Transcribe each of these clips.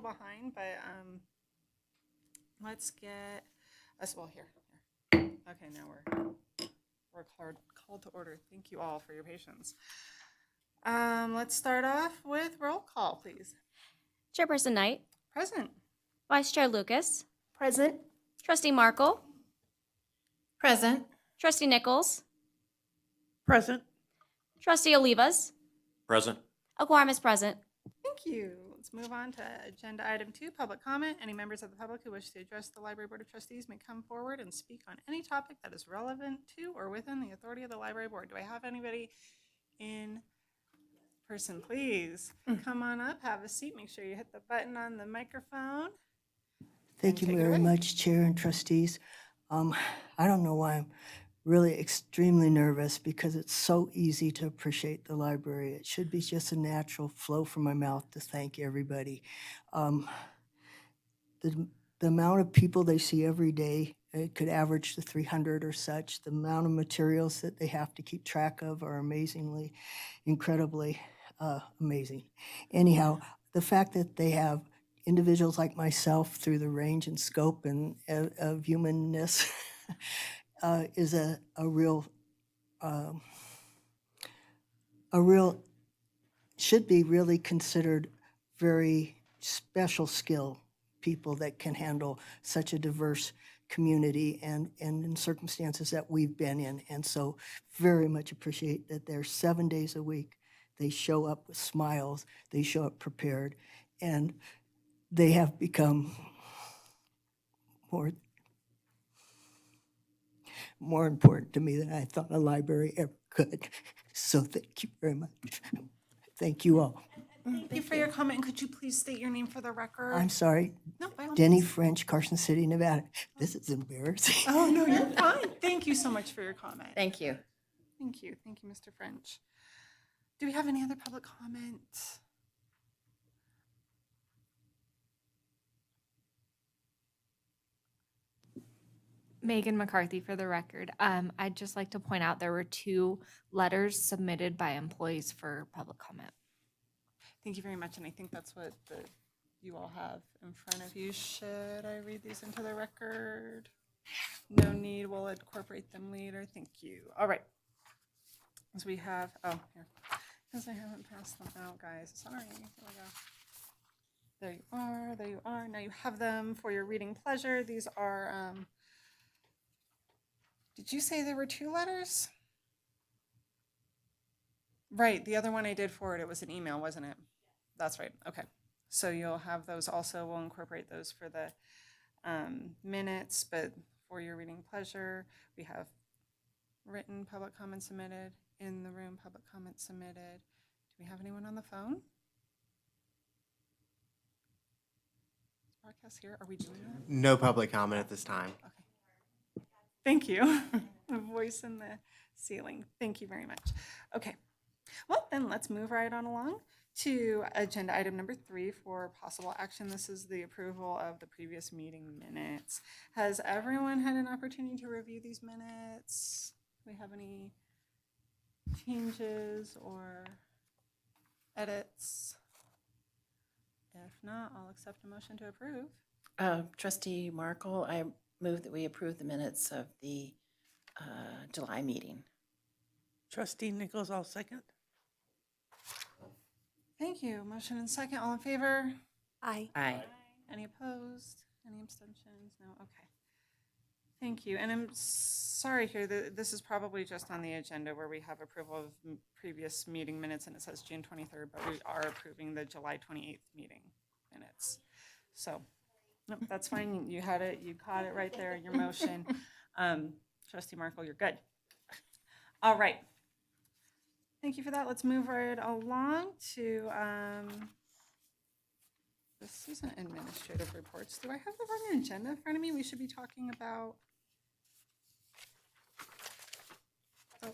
behind, but let's get us, well, here. Okay, now we're called to order. Thank you all for your patience. Let's start off with roll call, please. Chairperson Knight, Present. Vice Chair Lucas, Present. Trustee Markle, Present. Trustee Nichols, Present. Trustee Olivas. Present. A quorum is present. Thank you. Let's move on to agenda item 2, public comment. Any members of the public who wish to address the Library Board of Trustees may come forward and speak on any topic that is relevant to or within the authority of the Library Board. Do I have anybody in person? Please come on up, have a seat. Make sure you hit the button on the microphone. Thank you Take it very away. much, Chair and Trustees. I don't know why I'm really extremely nervous because it's so easy to appreciate the library. It should be just a natural flow from my mouth to thank everybody. The amount of people they see every day, it could average to 300 or such. The amount of materials that they have to keep track of are incredibly amazing. Anyhow, the fact that they have individuals like myself through the range and scope and of humanness is a real should be really considered very special skill people that can handle such a diverse community and in circumstances that we've been in. And so very much appreciate that they're 7 days a week. They show up with smiles, they show up prepared, and they have become more important to me than I thought a library ever could. So thank you very much. Thank you all. Thank you for your comment. Could you please state your name for the record? I'm sorry, No, by all Denny means. French, Carson City, Nevada. This is embarrassing. Oh, no, you're fine. Thank you so much for your comment. Thank you. Thank you. Thank you, Mr. French. Do we have any other public comment? Megan McCarthy for the record. I'd just like to point out there were 2 letters submitted by employees for public comment. Thank you very much, and I think that's what you all have in front of you. Should I read these into the record? No need. We'll incorporate them later. Thank you. All right. As we have, oh, here. Because I haven't passed them out, guys. Sorry. Here we go. There you are. There you are. Now you have them for your reading pleasure. These are, did you say there were 2 letters? Right, the other one I did forward, it was an email, wasn't it? That's right, okay. So you'll have those also, we'll incorporate those for the minutes, but for your reading pleasure, we have written public comment submitted, in the room public comment submitted. Do we have anyone on the phone? Is broadcast here, are we doing that? No public comment at this time. Okay. Thank you. The voice in the ceiling. Thank you very much. Okay. Well, then let's move right on along to agenda item number 3 for possible action. This is the approval of the previous meeting minutes. Has everyone had an opportunity to review these minutes? Do we have any changes or edits? If not, I'll accept a motion to approve. Trustee Markle, I move that we approve the minutes of the July meeting. Trustee Nichols, I'll second. Thank you. Motion and second. All in favor? Aye. Any opposed? Any abstentions? No? Okay. Thank you. And I'm sorry here, this is probably just on the agenda where we have approval of previous meeting minutes and it says June 23rd, but we are approving the July 28th meeting minutes. So, no, that's fine. You had it. You caught it right there in your motion. Trustee Markle, you're good. All right. Thank you for that. Let's move right along to, this isn't administrative reports. Do I have the wrong agenda in front of me? We should be talking about the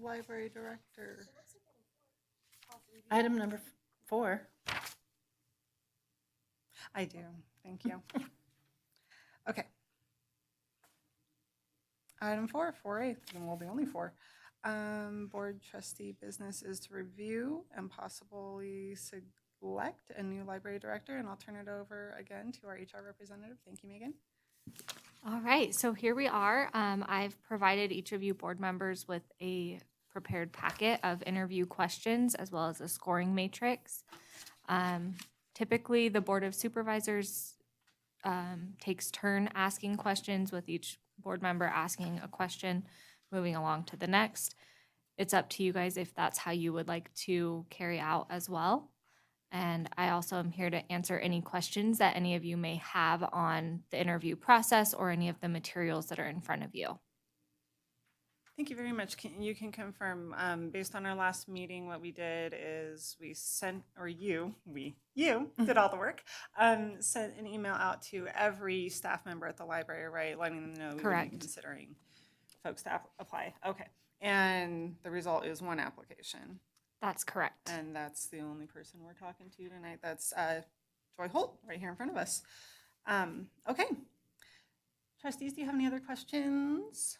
library director. Item number 4. I do. Thank you. Okay. Item 4, 4A, and well, the only 4. Board trustee business is to review and possibly elect a new library director, and I'll turn it over again to our HR representative. Thank you, Megan. All right, so here we are. I've provided each of you board members with a prepared packet of interview questions as well as a scoring matrix. Typically, the Board of Supervisors takes turn asking questions, with each board member asking a question, moving along to the next. It's up to you guys if that's how you would like to carry out as well. And I also am here to answer any questions that any of you may have on the interview process or any of the materials that are in front of you. Thank you very much. You can confirm, based on our last meeting, what we did is we sent, or you did all the work, sent an email out to every staff member at the library, right? Letting them know we would Correct. be considering folks to apply. Okay. And the result is one application. That's correct. And that's the only person we're talking to tonight. That's Joy Holt, right here in front of us. Okay. Trustees, do you have any other questions?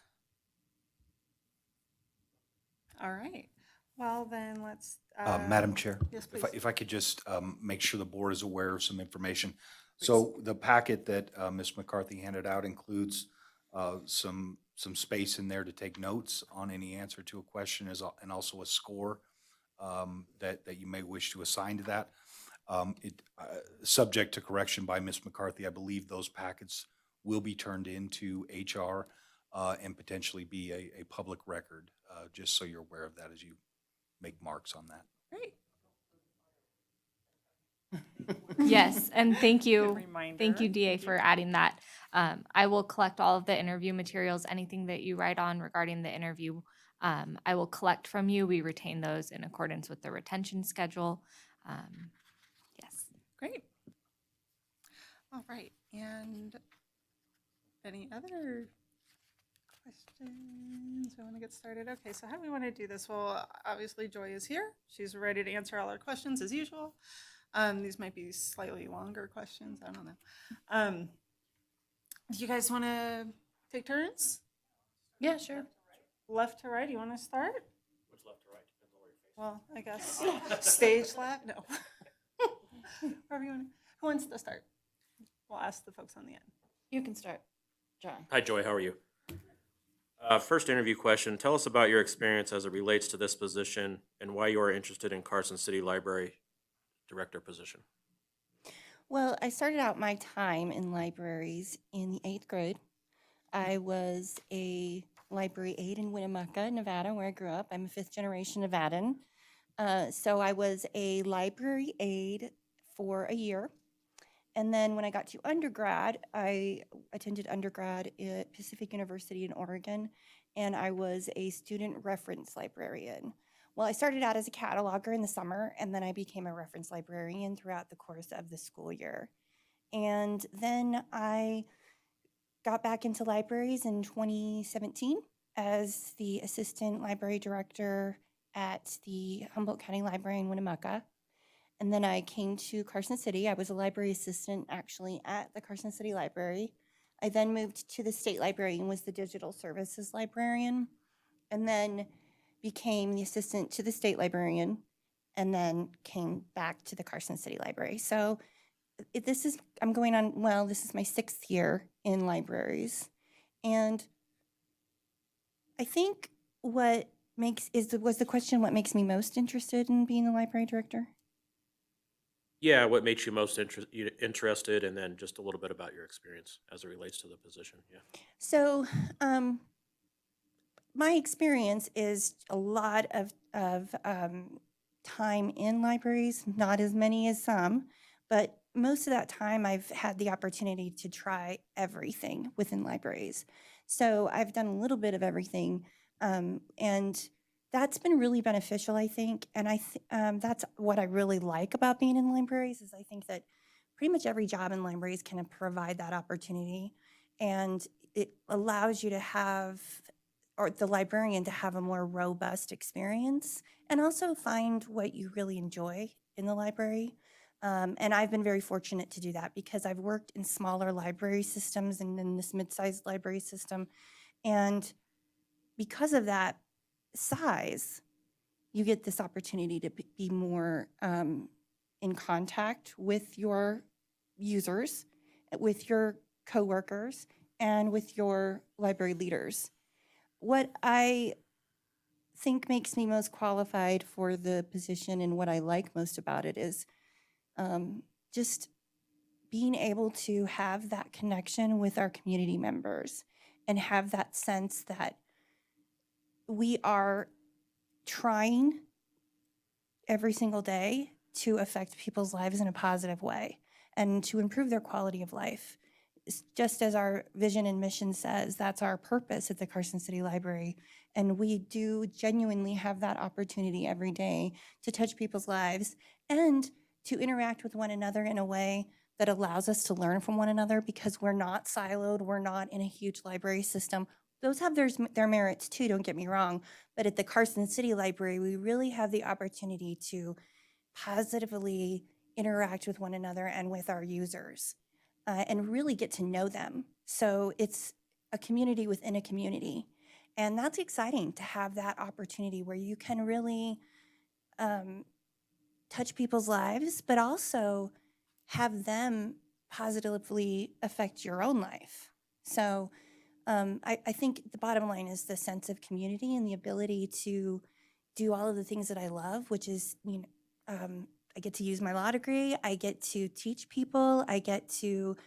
All right. Well, then let's. Madam Chair? Yes, If please. if I could just make sure the board is aware of some information. So the packet that Ms. McCarthy handed out includes some space in there to take notes on any answer to a question, and also a score that you may wish to assign to that. Subject to correction by Ms. McCarthy, I believe those packets will be turned into HR and potentially be a public record, just so you're aware of that as you make marks on that. Great. Yes, and thank Good you. reminder. Thank you, DA, for adding that. I will collect all of the interview materials, anything that you write on regarding the interview. I will collect from you. We retain those in accordance with the retention schedule. Yes. Great. All right. And any other questions? We want to get started. Okay, so how do we want to do this? Well, obviously Joy is here. She's ready to answer all our questions as usual. These might be slightly longer questions. I don't know. Do you guys want to take turns? Yeah, sure. Left to right? You want to start? What's left to right? Depends on where you're facing. Well, I guess stage left? No. Wherever you want. Who wants to start? We'll ask the folks on the end. You can start, John. Hi, Joy. How are you? First interview question. Tell us about your experience as it relates to this position and why you are interested in Carson City Library Director position. Well, I started out my time in libraries in the 8th grade. I was a library aide in Winnemucca, Nevada, where I grew up. I'm a 5th-generation Nevadan. So I was a library aide for a year. And then when I got to undergrad, I attended undergrad at Pacific University in Oregon, and I was a student reference librarian. Well, I started out as a cataloger in the summer, and then I became a reference librarian throughout the course of the school year. And then I got back into libraries in 2017 as the assistant library director at the Humboldt County Library in Winnemucca. And then I came to Carson City. I was a library assistant actually at the Carson City Library. I then moved to the state library and was the digital services librarian, and then became the assistant to the state librarian, and then came back to the Carson City Library. So this is my 6th year in libraries. And I think was the question what makes me most interested in being the library director? Yeah, what makes you most interested, and then just a little bit about your experience as it relates to the position. Yeah. So, my experience is a lot of time in libraries, not as many as some, but most of that time I've had the opportunity to try everything within libraries. So I've done a little bit of everything, and that's been really beneficial, I think. And that's what I really like about being in libraries is I think that pretty much every job in libraries can provide that opportunity, and it allows you to have, or the librarian to have, a more robust experience and also find what you really enjoy in the library. And I've been very fortunate to do that because I've worked in smaller library systems and in this mid-sized library system. And because of that size, you get this opportunity to be more in contact with your users, with your coworkers, and with your library leaders. What I think makes me most qualified for the position and what I like most about it is just being able to have that connection with our community members and have that sense that we are trying every single day to affect people's lives in a positive way and to improve their quality of life. Just as our vision and mission says, that's our purpose at the Carson City Library. And we do genuinely have that opportunity every day to touch people's lives and to interact with one another in a way that allows us to learn from one another, because we're not siloed, we're not in a huge library system. Those have their merits too, don't get me wrong. But at the Carson City Library, we really have the opportunity to positively interact with one another and with our users and really get to know them. So it's a community within a community. And that's exciting to have that opportunity where you can really touch people's lives, but also have them positively affect your own life. So I think the bottom line is the sense of community and the ability to do all of the things that I love, which is, I get to use my law degree, I get to teach people, I get to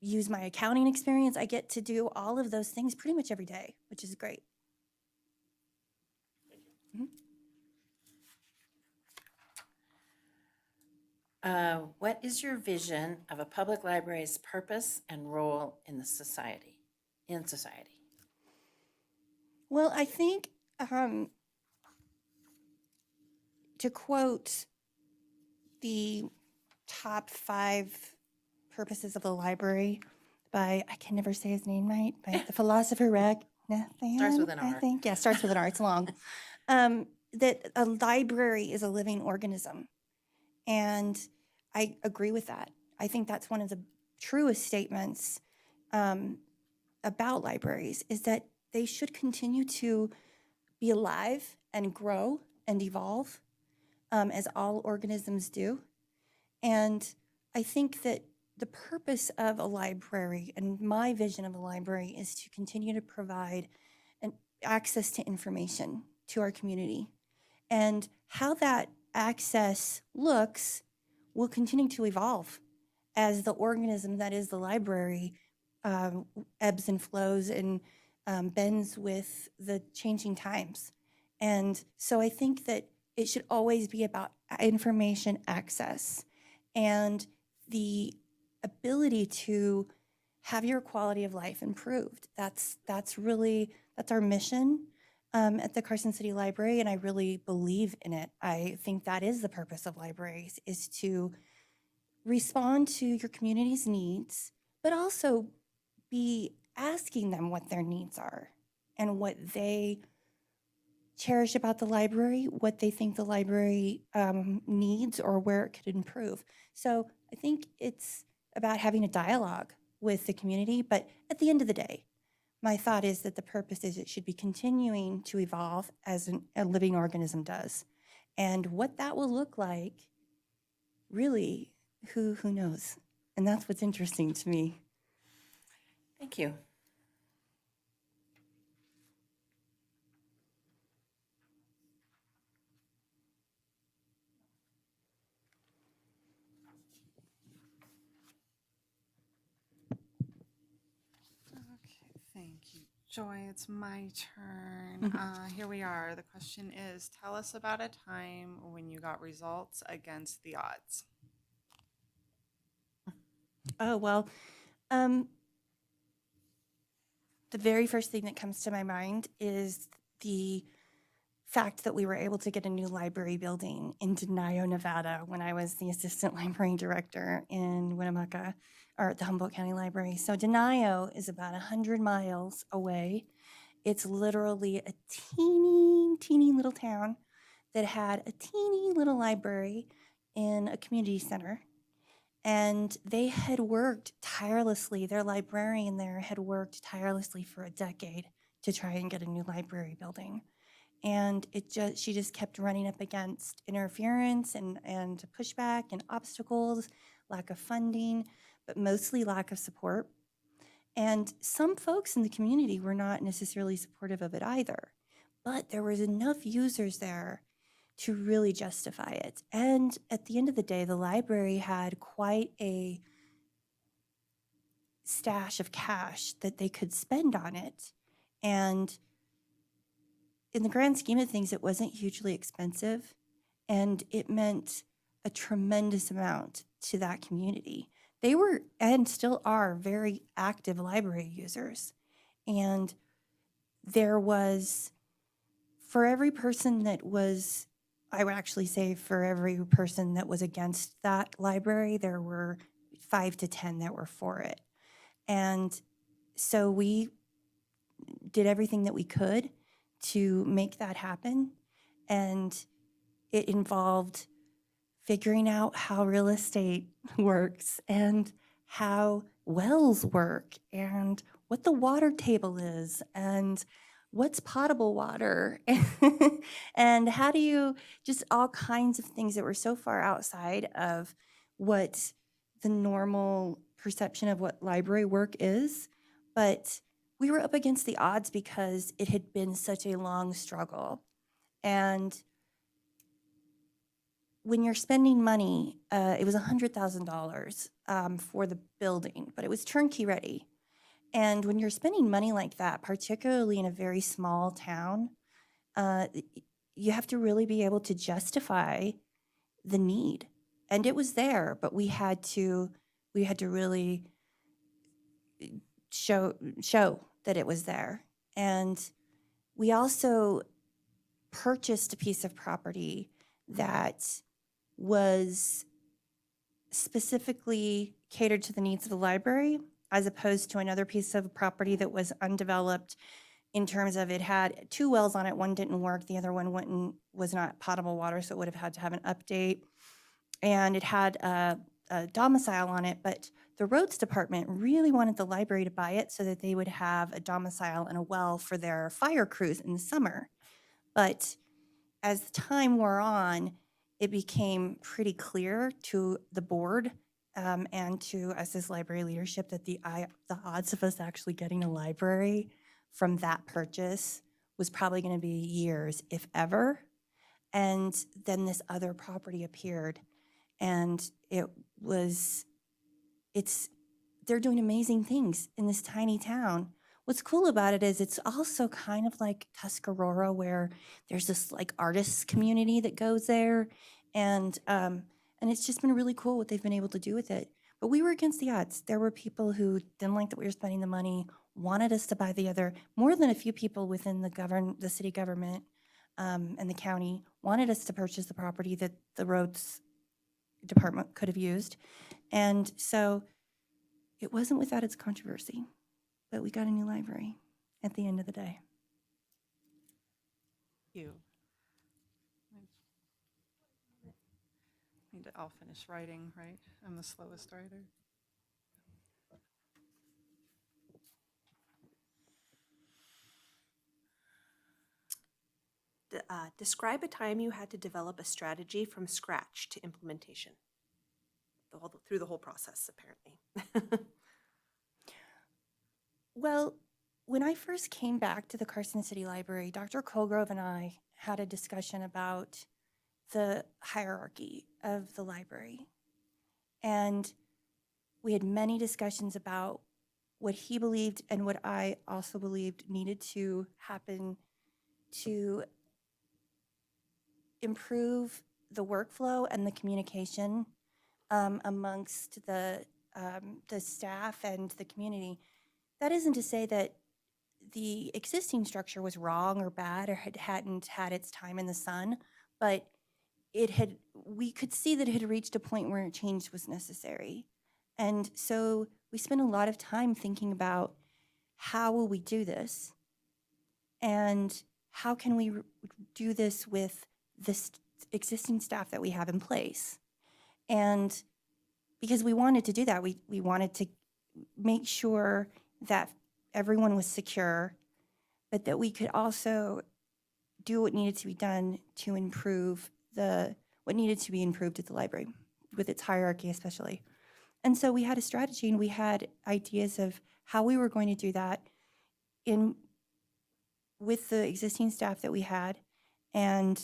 use my accounting experience, I get to do all of those things pretty much every day, which is great. What is your vision of a public library's purpose and role in the society? Well, I think to quote the top 5 purposes of the library by, I can never say his name right, by the philosopher Nathan. Starts with an I R. think. Yeah, starts with an R. It's long. That a library is a living organism. And I agree with that. I think that's one of the truest statements about libraries, is that they should continue to be alive and grow and evolve as all organisms do. And I think that the purpose of a library and my vision of a library is to continue to provide access to information to our community. And how that access looks will continue to evolve as the organism that is the library ebbs and flows and bends with the changing times. And so I think that it should always be about information access and the ability to have your quality of life improved. That's our mission at the Carson City Library, and I really believe in it. I think that is the purpose of libraries, is to respond to your community's needs, but also be asking them what their needs are and what they cherish about the library, what they think the library needs or where it could improve. So I think it's about having a dialogue with the community, but at the end of the day, my thought is that the purpose is it should be continuing to evolve as a living organism does. And what that will look like, really, who knows? And that's what's interesting to me. Thank you. Okay, thank you. Joy, it's my turn. Here we are. The question is, tell us about a time when you got results against the odds. Oh, well, the very first thing that comes to my mind is the fact that we were able to get a new library building in Denio, Nevada, when I was the assistant library director in Winnemucca, or at the Humboldt County Library. So Denio is about 100 miles away. It's literally a teeny little town that had a teeny little library in a community center. And they had worked tirelessly, their librarian there had worked tirelessly for a decade to try and get a new library building. And she just kept running up against interference and pushback and obstacles, lack of funding, but mostly lack of support. And some folks in the community were not necessarily supportive of it either. But there was enough users there to really justify it. And at the end of the day, the library had quite a stash of cash that they could spend on it. And in the grand scheme of things, it wasn't hugely expensive. And it meant a tremendous amount to that community. They were and still are very active library users. And there was, for every person that was, I would actually say for every person that was against that library, there were 5 to 10 that were for it. And so we did everything that we could to make that happen. And it involved figuring out how real estate works and how wells work and what the water table is and what's potable water and how do you just all kinds of things that were so far outside of what the normal perception of what library work is. But we were up against the odds because it had been such a long struggle. And when you're spending money, it was $100,000 for the building, but it was turnkey ready. And when you're spending money like that, particularly in a very small town, you have to really be able to justify the need. And it was there, but we had to really show that it was there. And we also purchased a piece of property that was specifically catered to the needs of the library, as opposed to another piece of property that was undeveloped in terms of it had 2 wells on it. One didn't work. The other one was not potable water, so it would have had to have an update. And it had a domicile on it, but the roads department really wanted the library to buy it so that they would have a domicile and a well for their fire crews in the summer. But as the time wore on, it became pretty clear to the board and to us as library leadership that the odds of us actually getting a library from that purchase was probably going to be years, if ever. And then this other property appeared, and they're doing amazing things in this tiny town. What's cool about it is it's also kind of like Tuscarora, where there's this like artists community that goes there, and it's just been really cool what they've been able to do with it. But we were against the odds. There were people who didn't like that we were spending the money, wanted us to buy the other. More than a few people within the city government and the county wanted us to purchase the property that the roads department could have used, and so it wasn't without its controversy. But we got a new library at the end of the day. You. Need to all finish writing, right? I'm the slowest writer. Describe a time you had to develop a strategy from scratch to implementation. Through the whole process, apparently. Well, when I first came back to the Carson City Library, Dr. Colgrove and I had a discussion about the hierarchy of the library. And we had many discussions about what he believed and what I also believed needed to happen to improve the workflow and the communication amongst the staff and the community. That isn't to say that the existing structure was wrong or bad or hadn't had its time in the sun, but we could see that it had reached a point where a change was necessary. And so we spent a lot of time thinking about how will we do this, and how can we do this with this existing staff that we have in place. And because we wanted to do that, we wanted to make sure that everyone was secure, but that we could also do what needed to be done to improve what needed to be improved at the library, with its hierarchy especially. And so we had a strategy and we had ideas of how we were going to do that with the existing staff that we had. And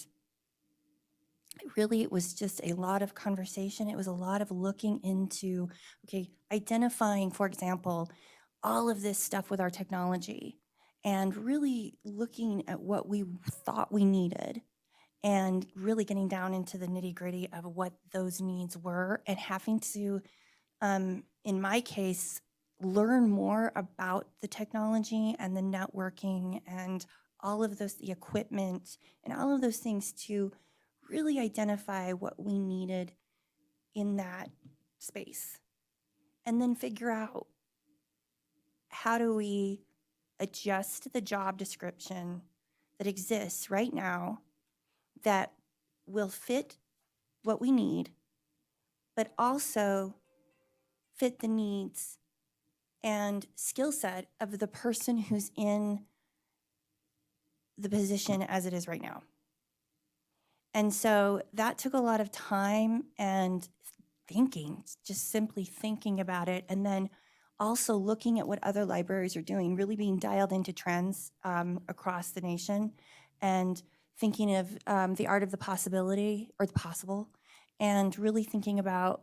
really, it was just a lot of conversation. It was a lot of looking into, okay, identifying, for example, all of this stuff with our technology and really looking at what we thought we needed and really getting down into the nitty gritty of what those needs were and having to, in my case, learn more about the technology and the networking and all of those, the equipment and all of those things to really identify what we needed in that space. And then figure out how do we adjust the job description that exists right now that will fit what we need, but also fit the needs and skill set of the person who's in the position as it is right now. And so that took a lot of time and thinking, just simply thinking about it, and then also looking at what other libraries are doing, really being dialed into trends across the nation, and thinking of the art of the possibility, or the possible, and really thinking about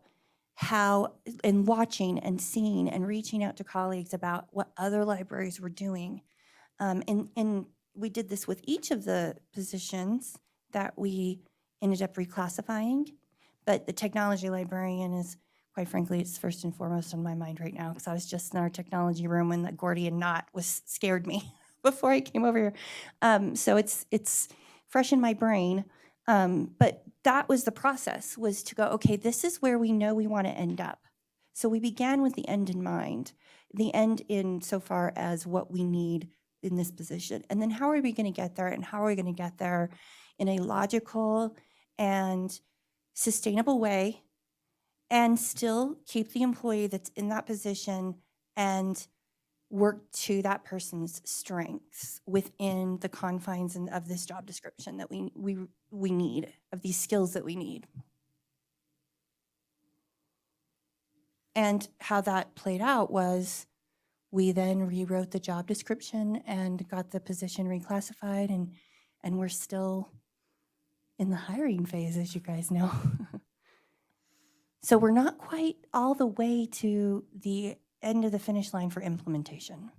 how, and watching and seeing and reaching out to colleagues about what other libraries were doing. And we did this with each of the positions that we ended up reclassifying, but the technology librarian is, quite frankly, it's first and foremost on my mind right now, because I was just in our technology room when the Gordian knot scared me before I came over here. So it's fresh in my brain. But that was the process, was to go, okay, this is where we know we want to end up. So we began with the end in mind, the end in so far as what we need in this position. And then how are we going to get there, and how are we going to get there in a logical and sustainable way, and still keep the employee that's in that position and work to that person's strengths within the confines of this job description that we need, of these skills that we need. And how that played out was we then rewrote the job description and got the position reclassified, and we're still in the hiring phase, as you guys know. So we're not quite all the way to the end of the finish line for implementation.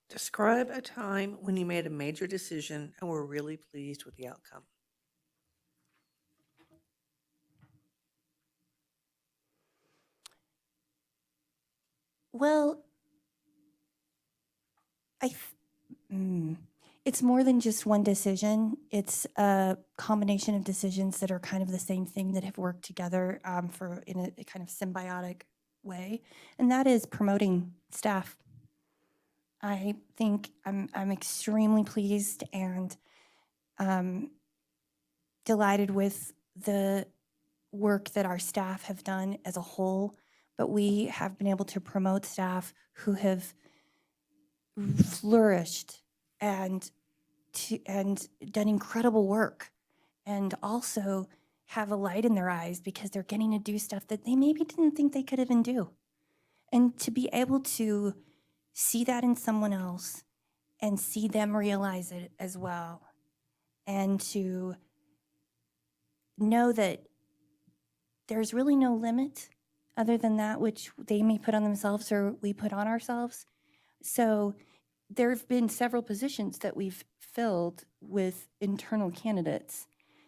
Describe a time when you made a major decision and were really pleased with the outcome. Well, it's more than just one decision. It's a combination of decisions that are kind of the same thing, that have worked together in a kind of symbiotic way, and that is promoting staff. I think I'm extremely pleased and delighted with the work that our staff have done as a whole, but we have been able to promote staff who have flourished and done incredible work, and also have a light in their eyes because they're getting to do stuff that they maybe didn't think they could even do. And to be able to see that in someone else and see them realize it as well, and to know that there's really no limit other than that which they may put on themselves or we put on ourselves. So there have been several positions that we've filled with internal candidates.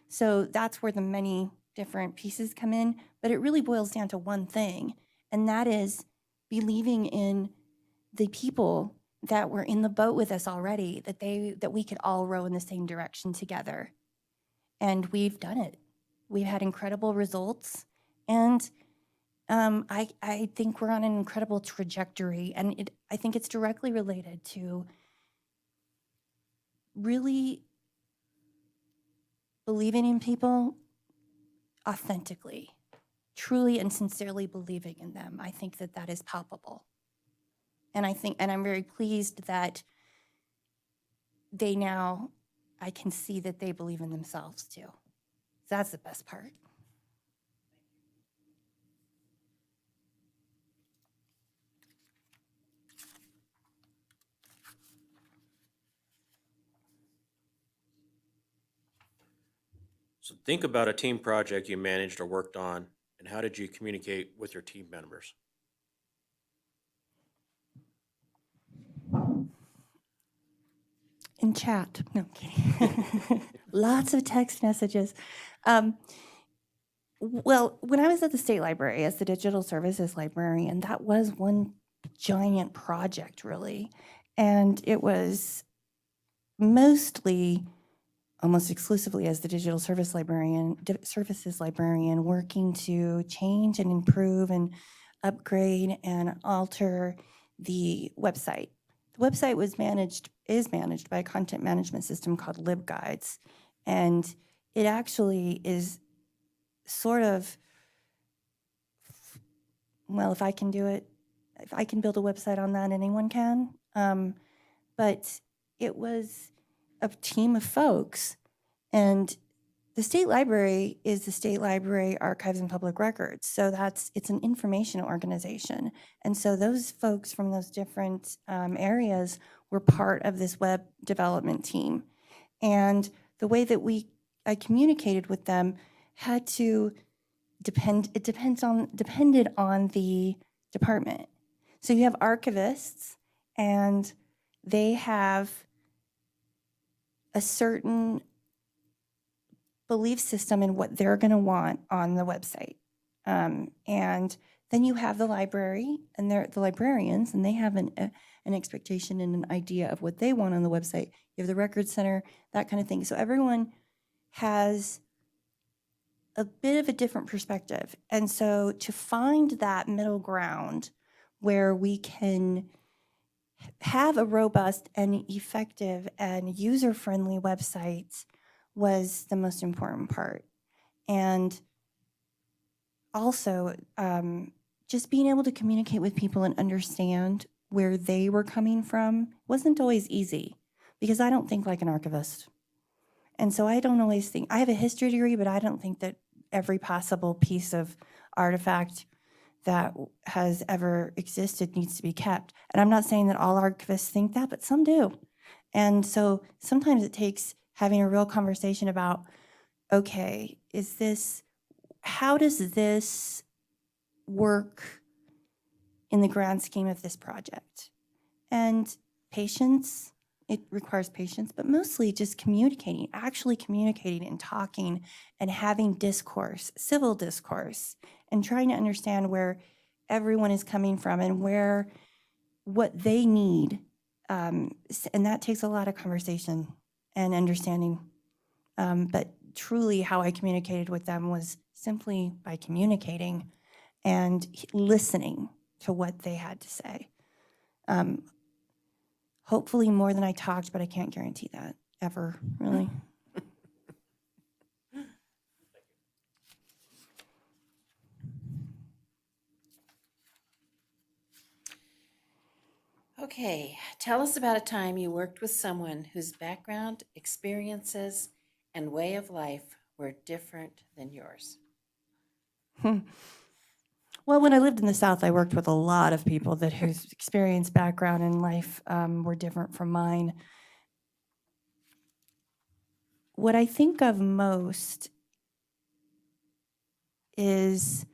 So that's where the many different pieces come in, but it really boils down to one thing, and that is believing in the people that were in the boat with us already, that we could all row in the same direction together. And we've done it. We've had incredible results, and I think we're on an incredible trajectory, and I think it's directly related to really believing in people authentically, truly and sincerely believing in them. I think that that is palpable. And I'm very pleased that I can see that they believe in themselves too. That's the best part. So think about a team project you managed or worked on, and how did you communicate with your team members? In chat. No, I'm kidding. Lots of text messages. Well, when I was at the state library as the digital services librarian, that was one giant project, really. And it was mostly, almost exclusively as the digital services librarian, working to change and improve and upgrade and alter the website. The website is managed by a content management system called LibGuides, and it actually is sort of, well, if I can do it, if I can build a website on that, anyone can. But it was a team of folks, and the state library is the State Library Archives and Public Records. So it's an information organization. And so those folks from those different areas were part of this web development team. And the way that I communicated with them had to depended on the department. So you have archivists, and they have a certain belief system in what they're going to want on the website. And then you have the library and the librarians, and they have an expectation and an idea of what they want on the website. You have the record center, that kind of thing. So everyone has a bit of a different perspective. And so to find that middle ground where we can have a robust and effective and user-friendly website was the most important part. And also, just being able to communicate with people and understand where they were coming from wasn't always easy, because I don't think like an archivist. And so I don't always think, I have a history degree, but I don't think that every possible piece of artifact that has ever existed needs to be kept. And I'm not saying that all archivists think that, but some do. And so sometimes it takes having a real conversation about, okay, how does this work in the grand scheme of this project? And patience, it requires patience, but mostly just communicating, actually communicating and talking and having discourse, civil discourse, and trying to understand where everyone is coming from and what they need. And that takes a lot of conversation and understanding. But truly how I communicated with them was simply by communicating and listening to what they had to say. Hopefully more than I talked, but I can't guarantee that ever, really. Okay, tell us about a time you worked with someone whose background, experiences, and way of life were different than yours. Well, when I lived in the South, I worked with a lot of people whose experience, background, and life were different from mine. What I think of most is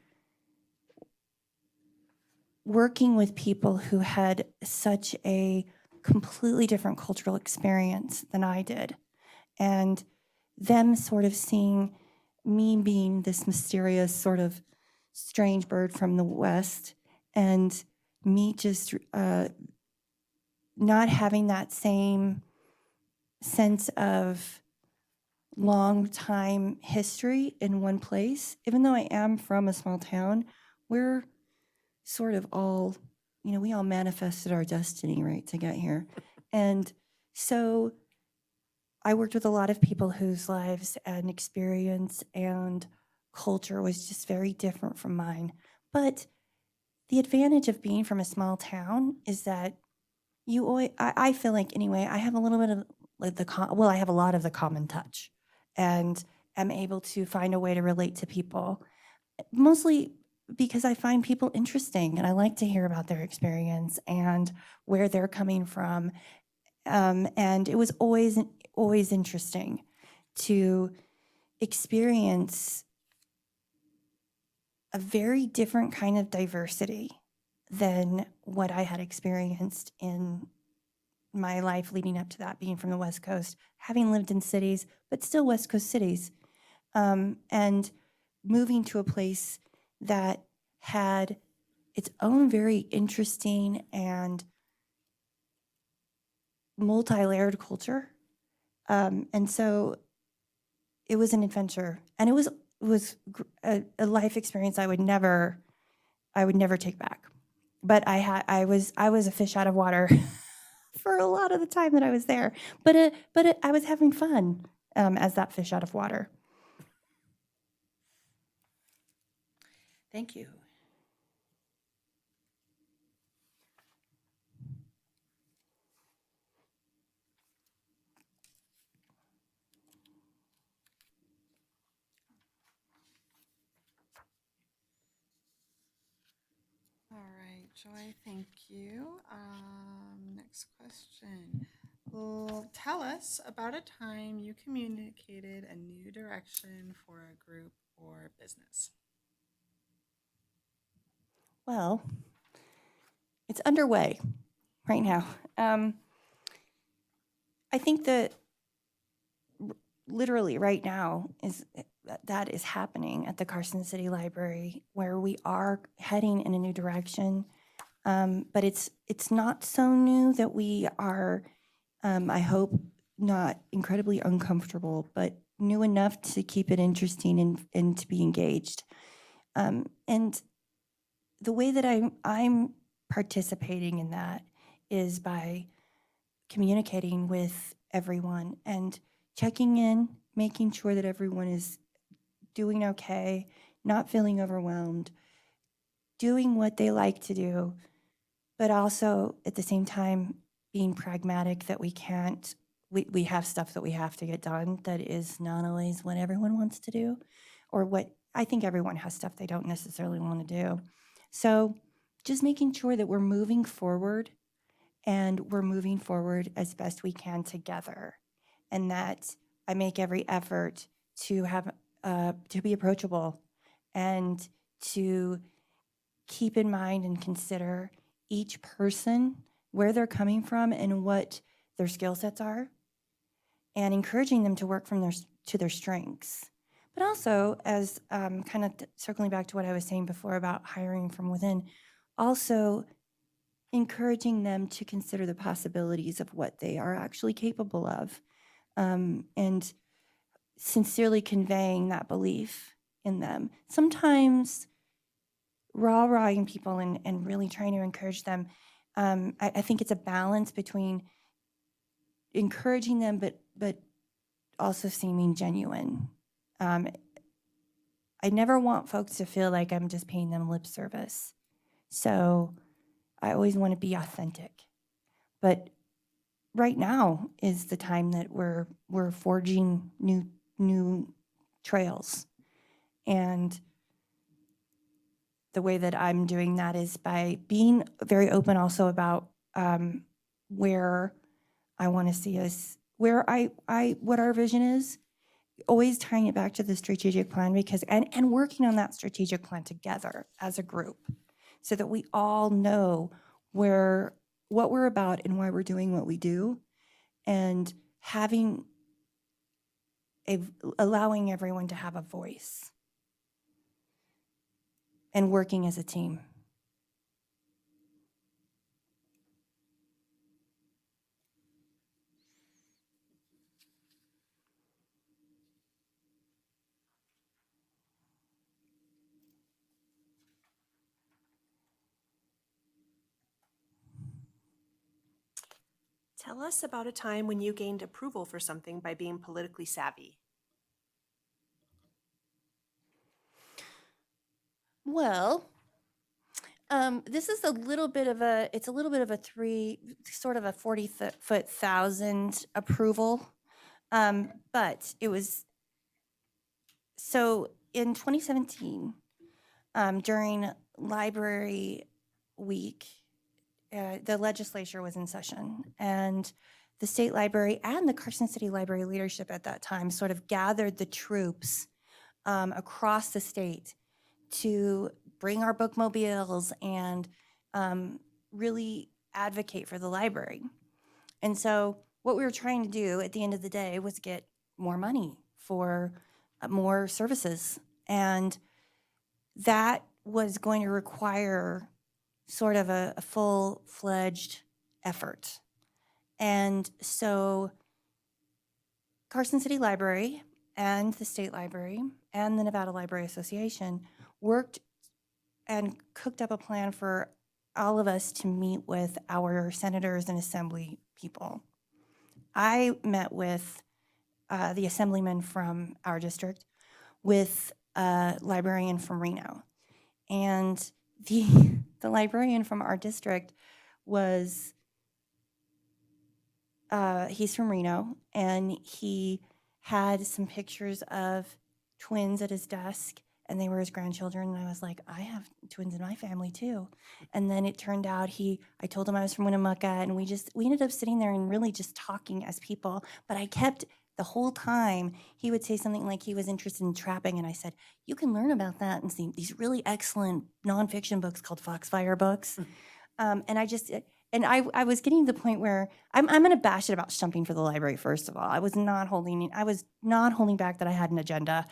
working with people who had such a completely different cultural experience than I did, and them sort of seeing me being this mysterious sort of strange bird from the West, and me just not having that same sense of long time history in one place. Even though I am from a small town, we're sort of all, we all manifested our destiny, right, to get here. And so I worked with a lot of people whose lives and experience and culture was just very different from mine. But the advantage of being from a small town is that you always, I feel like anyway, I have a little bit of like I have a lot of the common touch and am able to find a way to relate to people, mostly because I find people interesting and I like to hear about their experience and where they're coming from. And it was always interesting to experience a very different kind of diversity than what I had experienced in my life leading up to that, being from the West Coast, having lived in cities, but still West Coast cities, and moving to a place that had its own very interesting and multi-layered culture. And so it was an adventure, and it was a life experience I would never take back. But I was a fish out of water for a lot of the time that I was there. But I was having fun as that fish out of water. Thank you. All right, Joy, thank you. Next question. Well, tell us about a time you communicated a new direction for a group or business. Well, it's underway right now. I think that literally right now that is happening at the Carson City Library, where we are heading in a new direction. But it's not so new that we are, I hope, not incredibly uncomfortable, but new enough to keep it interesting and to be engaged. And the way that I'm participating in that is by communicating with everyone and checking in, making sure that everyone is doing okay, not feeling overwhelmed, doing what they like to do, but also at the same time being pragmatic that we have stuff that we have to get done that is not always what everyone wants to do, or what I think everyone has stuff they don't necessarily want to do. So just making sure that we're moving forward, and we're moving forward as best we can together, and that I make every effort to have to be approachable and to keep in mind and consider each person, where they're coming from and what their skill sets are, and encouraging them to work from their strengths. But also, as kind of circling back to what I was saying before about hiring from within, also encouraging them to consider the possibilities of what they are actually capable of, and sincerely conveying that belief in them. Sometimes rah-rahing people and really trying to encourage them. I think it's a balance between encouraging them, but also seeming genuine. I never want folks to feel like I'm just paying them lip service. So I always want to be authentic. But right now is the time that we're forging new trails. And the way that I'm doing that is by being very open also about where I want to see us, what our vision is, always tying it back to the strategic plan, because and working on that strategic plan together as a group, so that we all know what we're about and why we're doing what we do, and allowing everyone to have a voice and working as a team. Tell us about a time when you gained approval for something by being politically savvy. Well, this is a little bit of a, it's a little bit of a sort of a 40-foot thousand approval. But it was, so in 2017, during library week, the legislature was in session, and the state library and the Carson City Library leadership at that time sort of gathered the troops across the state to bring our bookmobiles and really advocate for the library. And so what we were trying to do at the end of the day was get more money for more services. And that was going to require sort of a full-fledged effort. And so Carson City Library and the State Library and the Nevada Library Association worked and cooked up a plan for all of us to meet with our senators and assembly people. I met with the assemblyman from our district, with a librarian from Reno. And the librarian from our district was, he's from Reno, and he had some pictures of twins at his desk, and they were his grandchildren. And I was like, I have twins in my family too. And then it turned out I told him I was from Winnemucca, and we ended up sitting there and really just talking as people. But I kept, the whole time, he would say something like he was interested in trapping, and I said, you can learn about that in these really excellent nonfiction books called Foxfire books. I was getting to the point where I'm going to bash it about stumping for the library. First of all, I was not holding back that I had an agenda,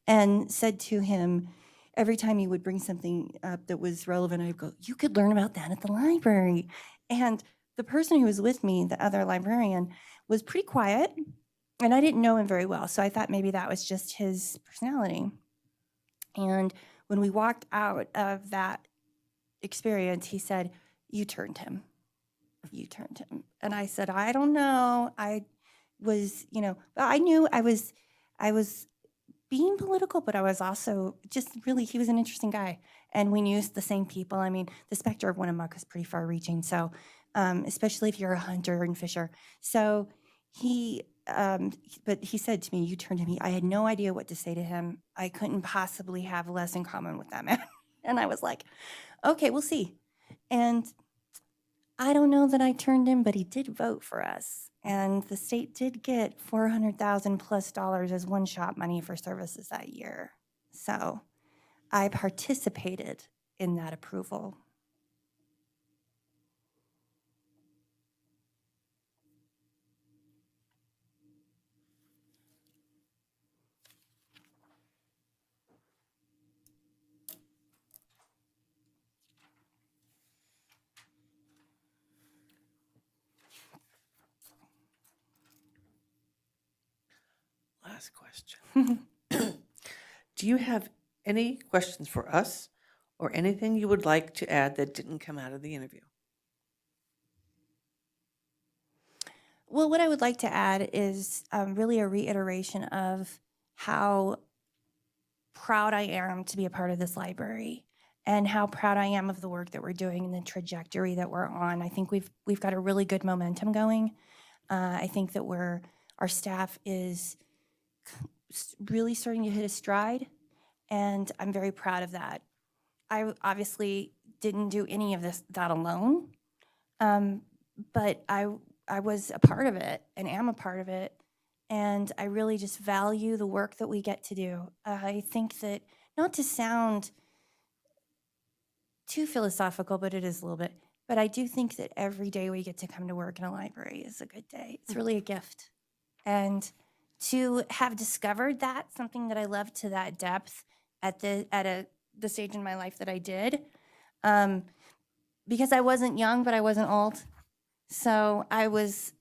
and said to him every time he would bring something up that was relevant, I'd go, you could learn about that at the library. And the person who was with me, the other librarian, was pretty quiet, and I didn't know him very well. So I thought maybe that was just his personality. And when we walked out of that experience, he said, you turned him. And I said, I don't know. I was, I knew I was being political, but I was also just really, he was an interesting guy. And we knew the same people. I mean, the specter of Winnemucca is pretty far reaching. So, especially if you're a hunter and fisher. So but he said to me, you turned to me. I had no idea what to say to him. I couldn't possibly have less in common with that man. And I was like, okay, we'll see. And I don't know that I turned him, but he did vote for us. And the state did get $400,000 plus as one-shot money for services that year. So I participated in that approval. Last question. Do you have any questions for us or anything you would like to add that didn't come out of the interview? Well, what I would like to add is really a reiteration of how proud I am to be a part of this library, and how proud I am of the work that we're doing and the trajectory that we're on. I think we've got a really good momentum going. I think that our staff is really starting to hit a stride, and I'm very proud of that. I obviously didn't do any of that alone, but I was a part of it and am a part of it, and I really just value the work that we get to do. I think that, not to sound too philosophical, but it is a little bit, but I do think that every day we get to come to work in a library is a good day. It's really a gift. And to have discovered that, something that I love to that depth at the stage in my life that I did, because I wasn't young, but I wasn't old. So I was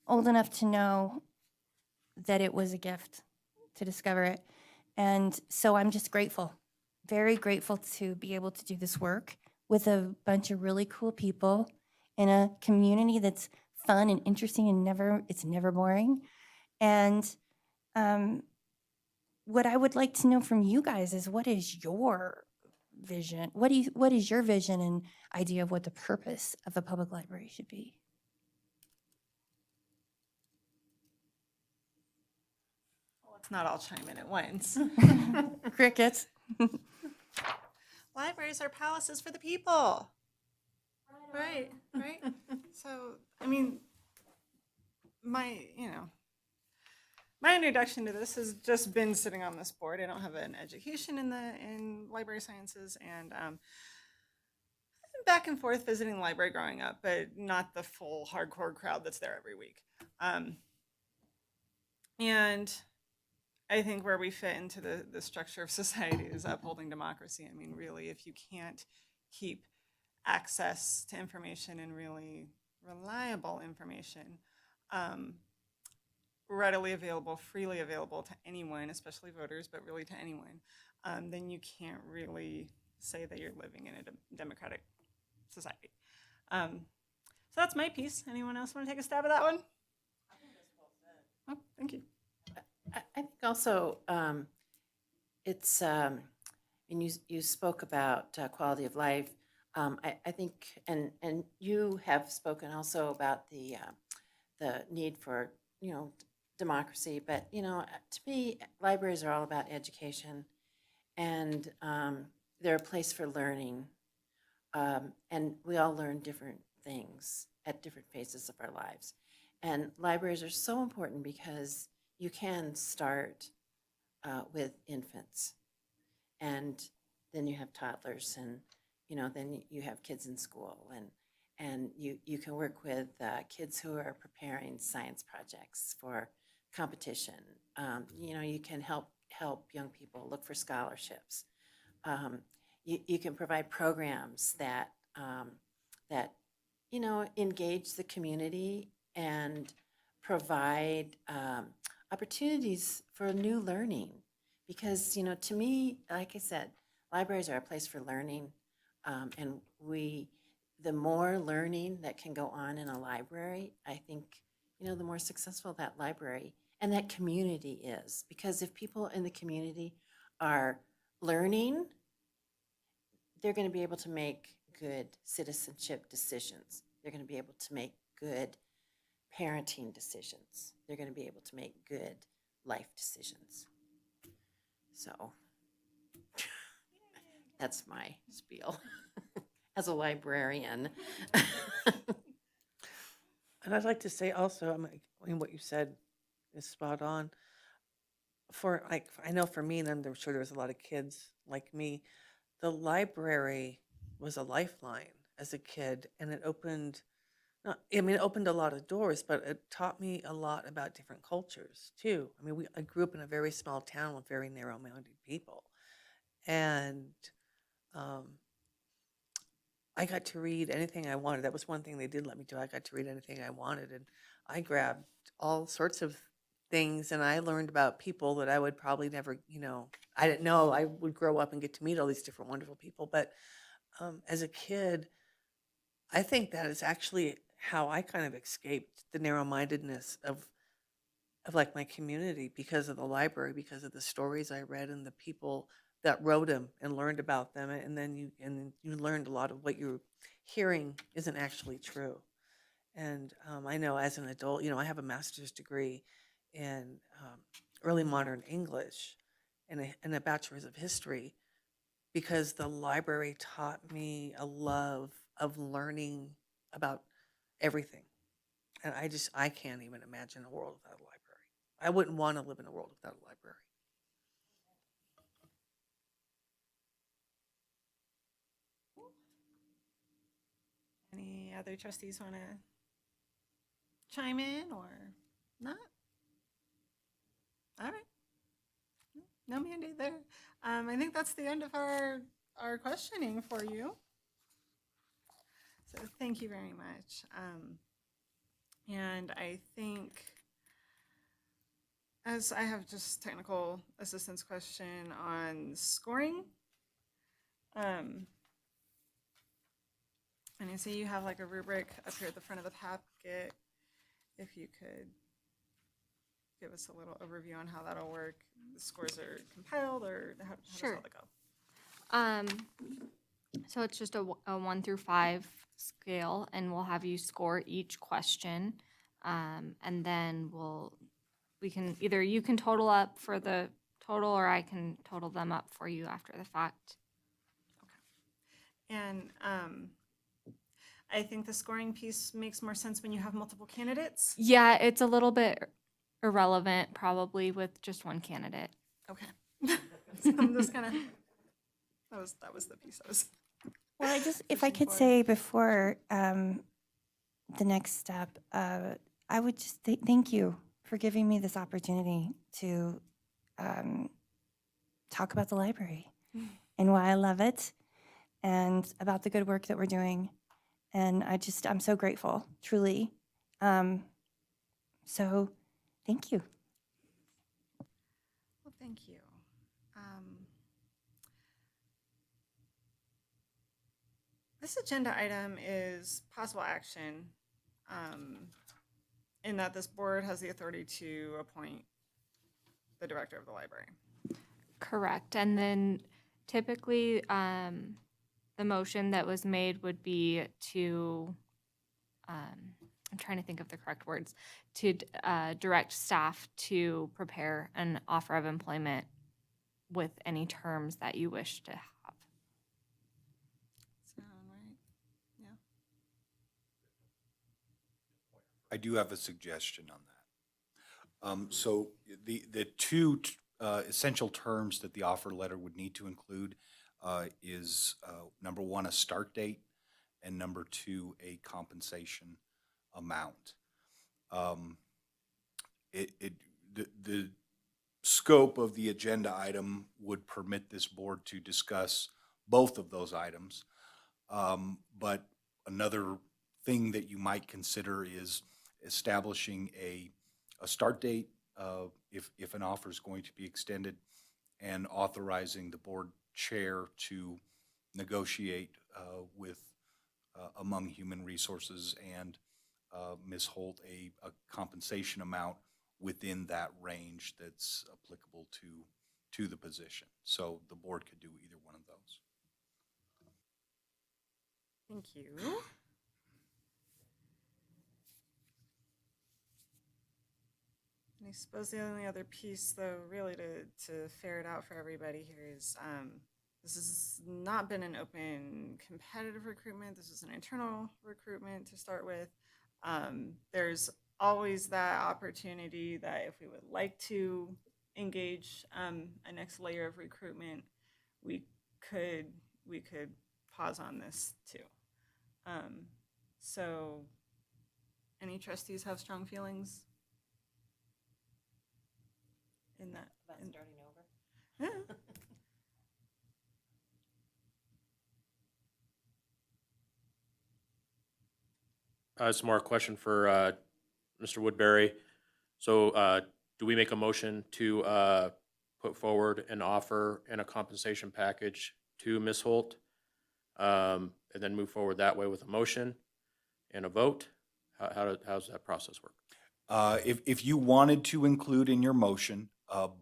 old enough to know that it was a gift to discover it. And so I'm just grateful, very grateful to be able to do this work with a bunch of really cool people in a community that's fun and interesting and it's never boring. And what I would like to know from you guys is, what is your vision? What is your vision and idea of what the purpose of a public library should be? Well, let's not all chime in at once. Crickets. Libraries are palaces for the people. Right, right. So, I mean, my introduction to this has just been sitting on this board. I don't have an education in library sciences, and back and forth visiting the library growing up, but not the full hardcore crowd that's there every week. And I think where we fit into the structure of society is upholding democracy. I mean, really, if you can't keep access to information and really reliable information readily available, freely available to anyone, especially voters, but really to anyone, then you can't really say that you're living in a democratic society. So that's my piece. Anyone else want to take a stab at that one? I think that's well said. Oh, thank you. I think also it's, and you spoke about quality of life. I think, and you have spoken also about the need for, democracy. But, to me, libraries are all about education, and they're a place for learning. And we all learn different things at different phases of our lives. And libraries are so important because you can start with infants, and then you have toddlers, and then you have kids in school, and you can work with kids who are preparing science projects for competition. You can help young people look for scholarships. You can provide programs that engage the community and provide opportunities for new learning. Because, to me, like I said, libraries are a place for learning. And the more learning that can go on in a library, I think, the more successful that library and that community is. Because if people in the community are learning, they're going to be able to make good citizenship decisions. They're going to be able to make good parenting decisions. They're going to be able to make good life decisions. So that's my spiel as a librarian. And I'd like to say also, what you said is spot on. I know for me, and I'm sure there was a lot of kids like me, the library was a lifeline as a kid, and it opened a lot of doors, but it taught me a lot about different cultures too. I grew up in a very small town with very narrow-minded people, and I got to read anything I wanted. That was one thing they did let me do. I got to read anything I wanted, and I grabbed all sorts of things, and I learned about people that I would probably never, I didn't know I would grow up and get to meet all these different wonderful people. But as a kid, I think that is actually how I kind of escaped the narrow-mindedness of like my community, because of the library, because of the stories I read and the people that wrote them and learned about them. And then you learned a lot of what you're hearing isn't actually true. And I know as an adult, I have a master's degree in early modern English and a bachelor's of history, because the library taught me a love of learning about everything. And I can't even imagine a world without a library. I wouldn't want to live in a world without a library. Any other trustees want to chime in or not? All right. No mandate there. I think that's the end of our questioning for you. So thank you very much. And I think, as I have just technical assistance question on scoring. And I see you have like a rubric up here at the front of the packet. if you could give us a little overview on how that'll work. The scores are compiled, or how Sure. does all that go? So it's just a 1 through 5 scale, and we'll have you score each question. And then we can, either you can total up for the total, or I can total them up for you after the fact. And I think the scoring piece makes more sense when you have multiple candidates. Yeah, it's a little bit irrelevant probably with just one candidate. Okay. So I'm just kind of, that was the piece I was. Well, if I pushing could for. say before the next step, I would just thank you for giving me this opportunity to talk about the library and why I love it and about the good work that we're doing. And I'm so grateful, truly. So thank you. Well, thank you. This agenda item is possible action in that this board has the authority to appoint the director of the library. Correct. And then typically, the motion that was made would be to, I'm trying to think of the correct words, to direct staff to prepare an offer of employment with any terms that you wish to have. Sound right? Yeah. I do have a suggestion on that. So the two essential terms that the offer letter would need to include is number one, a start date, and number two, a compensation amount. The scope of the agenda item would permit this board to discuss both of those items. But another thing that you might consider is establishing a start date if an offer is going to be extended, and authorizing the board chair to negotiate with among Human Resources and Ms. Holt a compensation amount within that range that's applicable to the position. So the board could do either one of those. Thank you. And I suppose the only other piece, though, really to ferret out for everybody here is this has not been an open competitive recruitment. This is an internal recruitment to start with. There's always that opportunity that if we would like to engage a next layer of recruitment, we could pause on this too. So any trustees have strong feelings in that? About starting over? Yeah. It's more a question for Mr. Woodbury. So do we make a motion to put forward an offer and a compensation package to Ms. Holt? And then move forward that way with a motion and a vote? How does that process work? If you wanted to include in your motion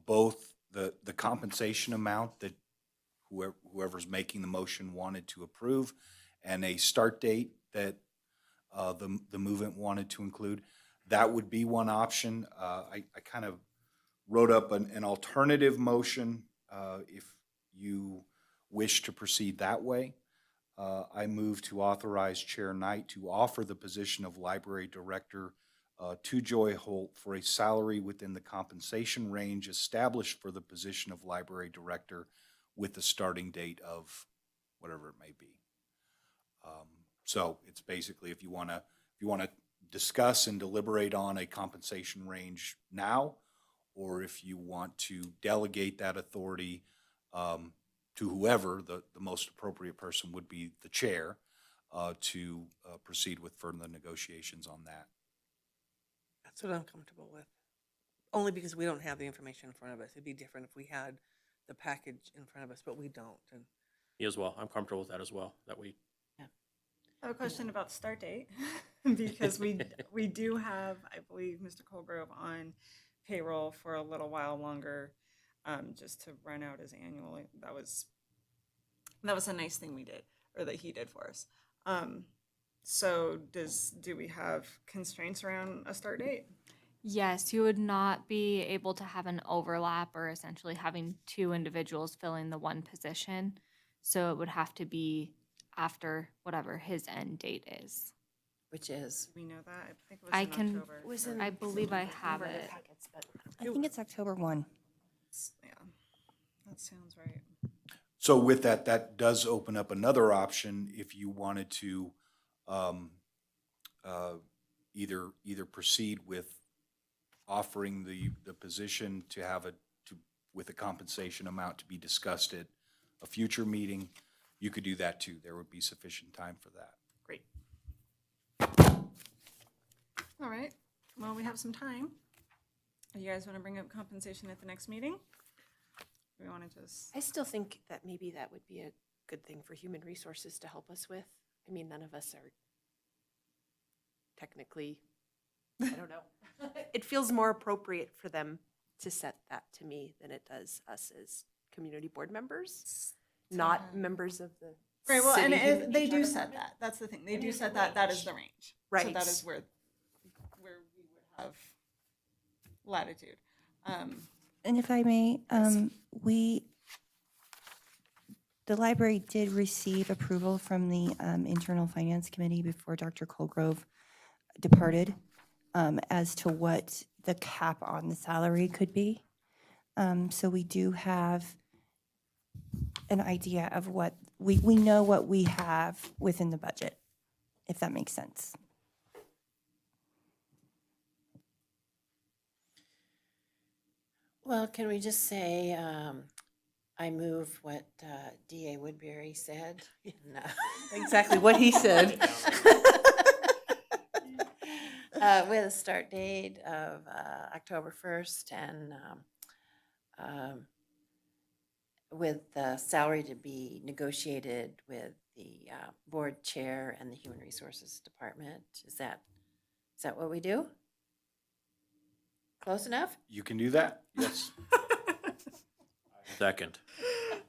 both the compensation amount that whoever's making the motion wanted to approve, and a start date that the movement wanted to include, that would be one option. I kind of wrote up an alternative motion if you wish to proceed that way. I move to authorize Chair Knight to offer the position of Library Director to Joy Holt for a salary within the compensation range established for the position of Library Director, with the starting date of whatever it may be. So it's basically, if you want to discuss and deliberate on a compensation range now, or if you want to delegate that authority to whoever, the most appropriate person would be the chair, to proceed with further negotiations on that. That's what I'm comfortable with. Only because we don't have the information in front of us. It'd be different if we had the package in front of us, but we don't. And Me as well. I'm comfortable with that as well, that we I have a question about start date, because we do have, I believe, Mr. Colgrove on payroll for a little while longer, just to run out his annual. That was a nice thing we did, or that he did for us. So do we have constraints around a start date? Yes, you would not be able to have an overlap or essentially having two individuals filling the one position. So it would have to be after whatever his end date is. Which is, Do we know that? I think it was I in can- October. Was or- in- I believe I have Number of it. packets, but I think it's October 1. Yeah, that sounds right. So with that, that does open up another option if you wanted to either proceed with offering the position to have with a compensation amount to be discussed at a future meeting. You could do that too. There would be sufficient time for that. Great. All right, well, we have some time. You guys want to bring up compensation at the next meeting? We want to just, I still think that maybe that would be a good thing for human resources to help us with. I mean, none of us are technically, I don't know. It feels more appropriate for them to set that to me than it does us as community board members, not members of the right, well, and city human they do HR set department. that. That's the thing. They do set that. That is the range. So Right. that is where we would have latitude. And if I may, the library did receive approval from the Internal Finance Committee before Dr. Colgrove departed as to what the cap on the salary could be. So we do have an idea of what, we know what we have within the budget, if that makes sense. well, can we just say, I move what DA Woodbury said? No. Exactly what he said. With a start date of October 1st and with the salary to be negotiated with the board chair and the Human Resources Department. Is that what we do? Close enough? You can do that? Yes. Second.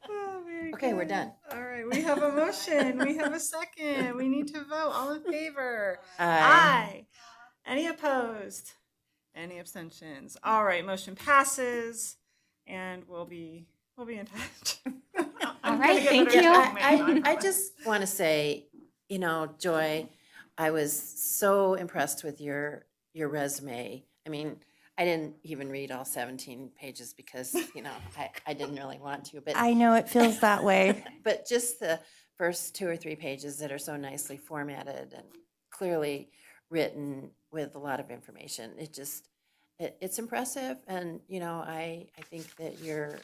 Oh, very Okay, we're good. done. All right, we have a motion. We have a second. We need to vote. All in favor? Aye. Any opposed? Any abstentions? All right, motion passes, and we'll be in touch. All right, thank you. I just want to say, Joy, I was so impressed with your resume. I mean, I didn't even read all 17 pages because, I didn't really want to, but I know it feels that way. but just the first 2 or 3 pages that are so nicely formatted and clearly written with a lot of information. It's impressive. And, I think that you're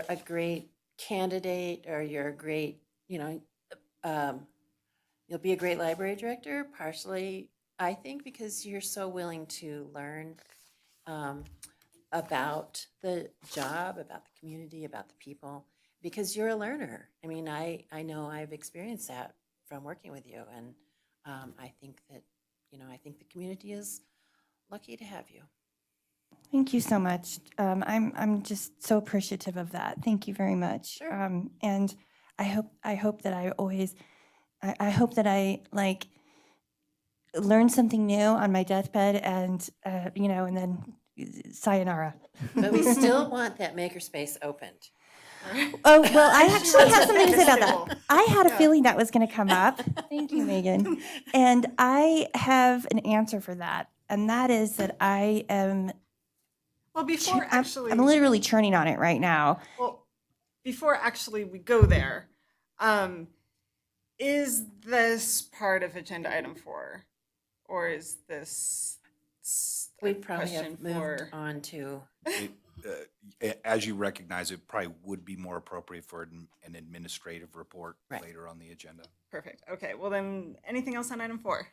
a great candidate, or you're a great, you'll be a great library director, partially, I think, because you're so willing to learn about the job, about the community, about the people, because you're a learner. I mean, I know I've experienced that from working with you, and I think that, I think the community is lucky to have you. Thank you so much. I'm just so appreciative of that. Thank you very much. Sure. And I hope that I always, I hope that I learn something new on my deathbed, and and then sayonara. But we still want that makerspace opened. Oh, well, I actually have something to say about Table. that. I had a Yeah. feeling that was going to come up. Thank you, Megan. And I have an answer for that. And that is that I am, Well, before actually, I'm literally churning on it right now. well, before actually we go there, is this part of agenda item 4, or is this a We probably question have moved for? on to, As you recognize, it probably would be more appropriate for an administrative report Right. later on the agenda. Perfect. Okay. Well, then, anything else on item 4?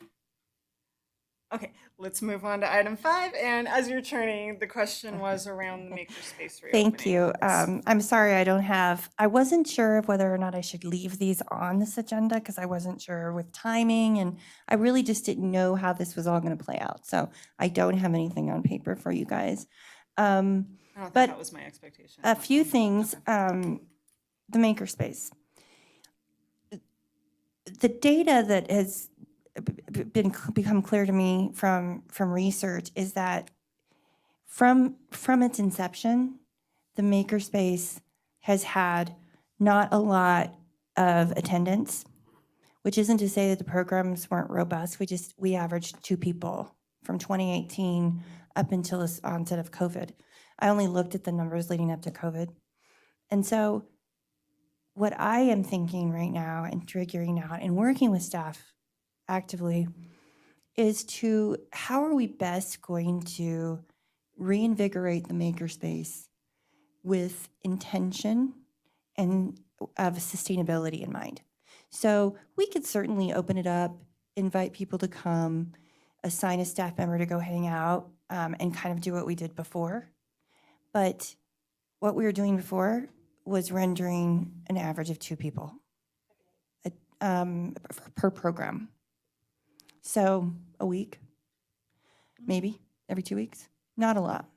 Okay, let's move on to item 5. And as you're turning, the question was around the makerspace reopening. Thank you. I'm sorry I wasn't sure of whether or not I should leave these on this agenda because I wasn't sure with timing and I really just didn't know how this was all going to play out. So I don't have anything on paper for you guys. I don't think but that was my expectation. A few things, Okay. the makerspace. The data that has become clear to me from research is that from its inception, the makerspace has had not a lot of attendance, which isn't to say that the programs weren't robust. We averaged 2 people from 2018 up until the onset of COVID. I only looked at the numbers leading up to COVID. And so what I am thinking right now and figuring out and working with staff actively is to how are we best going to reinvigorate the makerspace with intention and of sustainability in mind. So we could certainly open it up, invite people to come, assign a staff member to go hang out, and kind of do what we did before. But what we were doing before was rendering an average of 2 people per program. So a week, maybe every 2 weeks, not a lot.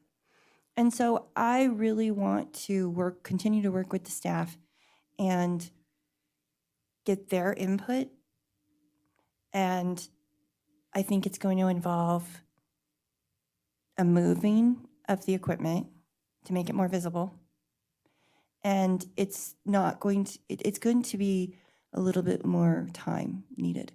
And so I really want to continue to work with the staff and get their input. And I think it's going to involve a moving of the equipment to make it more visible. And it's going to be a little bit more time needed.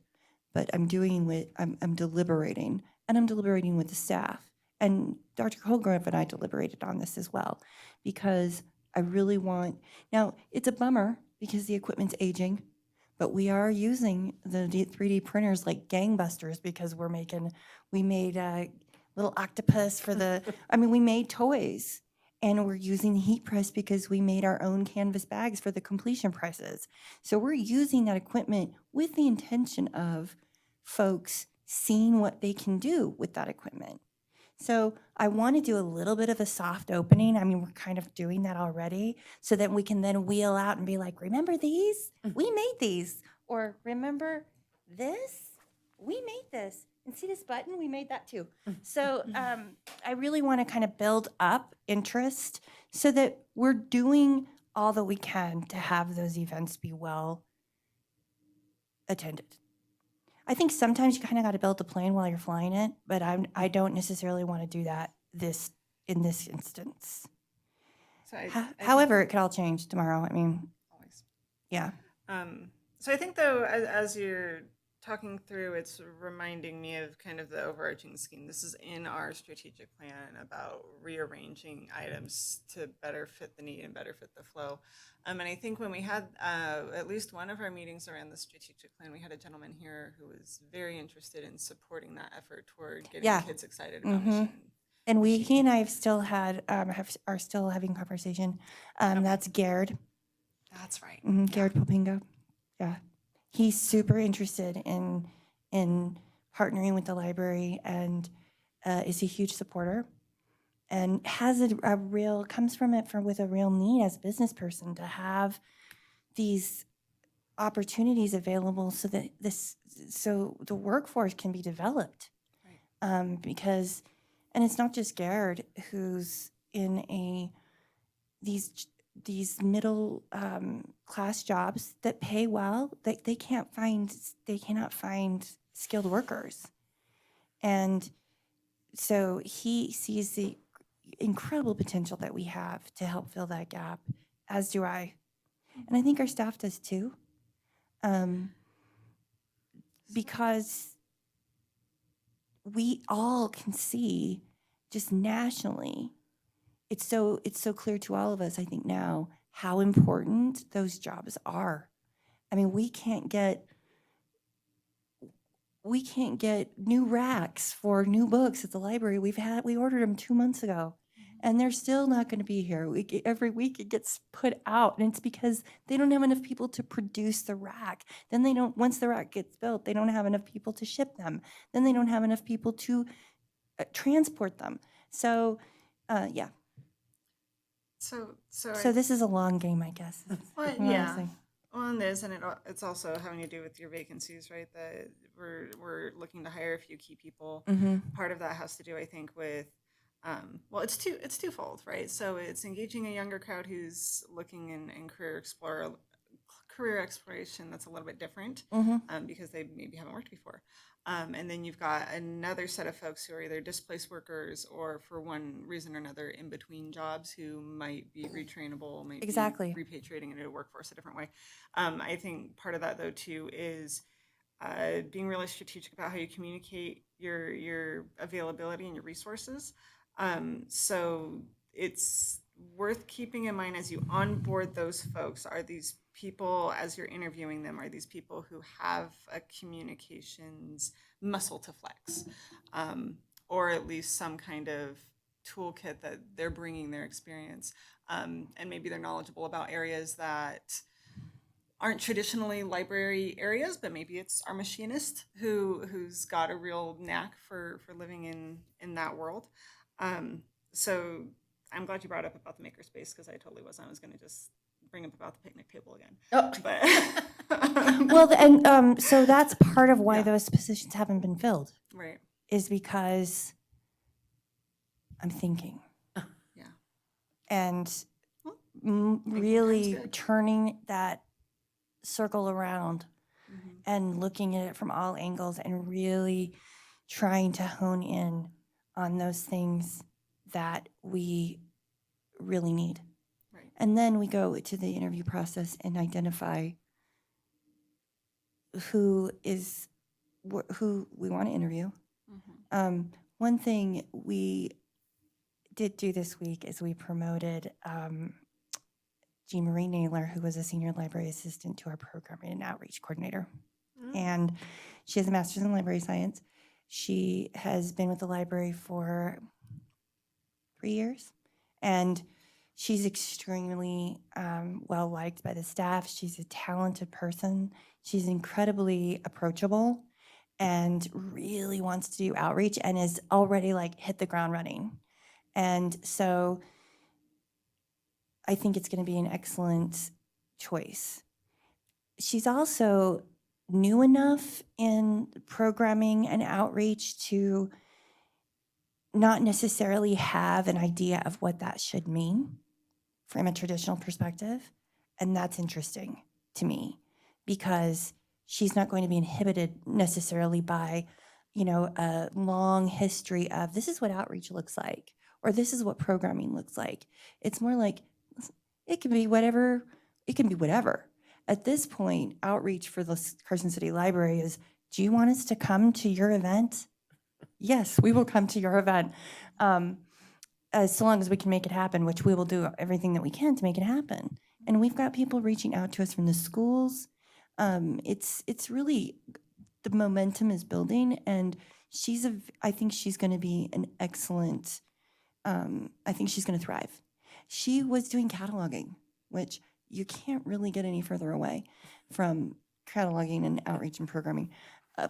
But I'm deliberating, and I'm deliberating with the staff. And Dr. Holgrove and I deliberated on this as well, because I really want, now it's a bummer because the equipment's aging, but we are using the 3D printers like gangbusters because we made a little octopus for we made toys. And we're using heat press because we made our own canvas bags for the completion presses. So we're using that equipment with the intention of folks seeing what they can do with that equipment. So I want to do a little bit of a soft opening. We're kind of doing that already so that we can then wheel out and be like, remember these? We made these. Or remember this? We made this. And see this button? We made that too. So I really want to kind of build up interest so that we're doing all that we can to have those events be well attended. I think sometimes you kind of got to build the plane while you're flying it, but I don't necessarily want to do that in this instance. So However, it could all change tomorrow. always. Yeah. So I think, though, as you're talking through, it's reminding me of kind of the overarching scheme. This is in our strategic plan about rearranging items to better fit the need and better fit the flow. And I think when we had at least one of our meetings around the strategic plan, we had a gentleman here who was very interested in supporting that effort toward getting kids excited about mission. And he and I have still had are still having conversation. That's Garrett. That's right. Garrett Popingo. Yeah. He's super interested in partnering with the library and is a huge supporter and has comes from it with a real need as a business person to have these opportunities available so that the workforce can be developed. Right. Because, and it's not just Garrett who's in these middle class jobs that pay well, they cannot find skilled workers. And so he sees the incredible potential that we have to help fill that gap, as do I. And I think our staff does too. Because we all can see just nationally, it's so clear to all of us, I think now, how important those jobs are. We can't get new racks for new books at the library. We ordered them 2 months ago. and they're still not going to be here. Every week it gets put out, and it's because they don't have enough people to produce the rack. Then they don't, once the rack gets built, they don't have enough people to ship them. Then they don't have enough people to transport them. So, yeah. So So this is a long game, I guess. is well, what I'm yeah. saying. Well, and this, and it's also having to do with your vacancies, right? That we're looking to hire a few key people. Part of that has to do, I think, with well, it's twofold, right? So it's engaging a younger crowd who's looking in career exploration that's a little bit different because they maybe haven't worked before. And then you've got another set of folks who are either displaced workers or, for one reason or another, in between jobs who might be retrainable, might Exactly. be repatriating into the workforce a different way. I think part of that, though, too, is being really strategic about how you communicate your availability and your resources. So it's worth keeping in mind as you onboard those folks. Are these people, as you're interviewing them, are these people who have a communications muscle to flex, or at least some kind of toolkit that they're bringing their experience, and maybe they're knowledgeable about areas that aren't traditionally library areas, but maybe it's our machinist who's got a real knack for living in that world. So I'm glad you brought up about the makerspace, because I totally wasn't. I was going to just bring up about the picnic table again. Oh. But Well, and so that's part of why Yeah. those positions haven't been filled, right, is because I'm thinking yeah. and Well, really good. turning that circle around Mhm. and looking at it from all angles and really trying to hone in on those things that we really need. Right. And then we go to the interview process and identify who we want to interview. One thing we did do this week is we promoted Jean Marie Naylor, who was a senior library assistant, to our programming and outreach coordinator. And she has a master's in library science. She has been with the library for 3 years, and she's extremely well liked by the staff. She's a talented person. She's incredibly approachable and really wants to do outreach and is already like hit the ground running. And so I think it's going to be an excellent choice. She's also new enough in programming and outreach to not necessarily have an idea of what that should mean from a traditional perspective. And that's interesting to me, because she's not going to be inhibited necessarily by, a long history of this is what outreach looks like, or this is what programming looks like. It's more like it can be whatever. It can be whatever. At this point, outreach for the Carson City Library is, do you want us to come to your event? Yes, we will come to your event. So long as we can make it happen, which we will do everything that we can to make it happen. And we've got people reaching out to us from the schools. It's really, the momentum is building, and I think she's going to be an excellent, I think she's going to thrive. She was doing cataloging, which you can't really get any further away from cataloging and outreach and programming.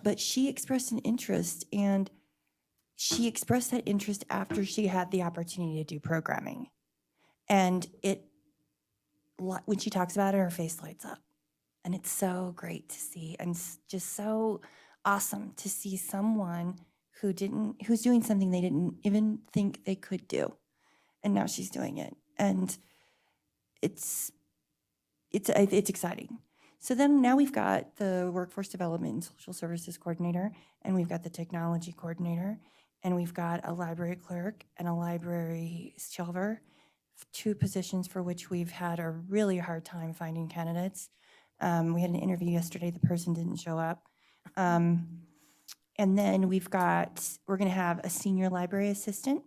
But she expressed an interest, and she expressed that interest after she had the opportunity to do programming. And when she talks about it, her face lights up. And it's so great to see, and just so awesome to see someone who's doing something they didn't even think they could do. And now she's doing it. And it's exciting. So then now we've got the workforce development and social services coordinator, and we've got the technology coordinator, and we've got a library clerk and a library shelver, 2 positions for which we've had a really hard time finding candidates. We had an interview yesterday, the person didn't show up. And then we're going to have a senior library assistant.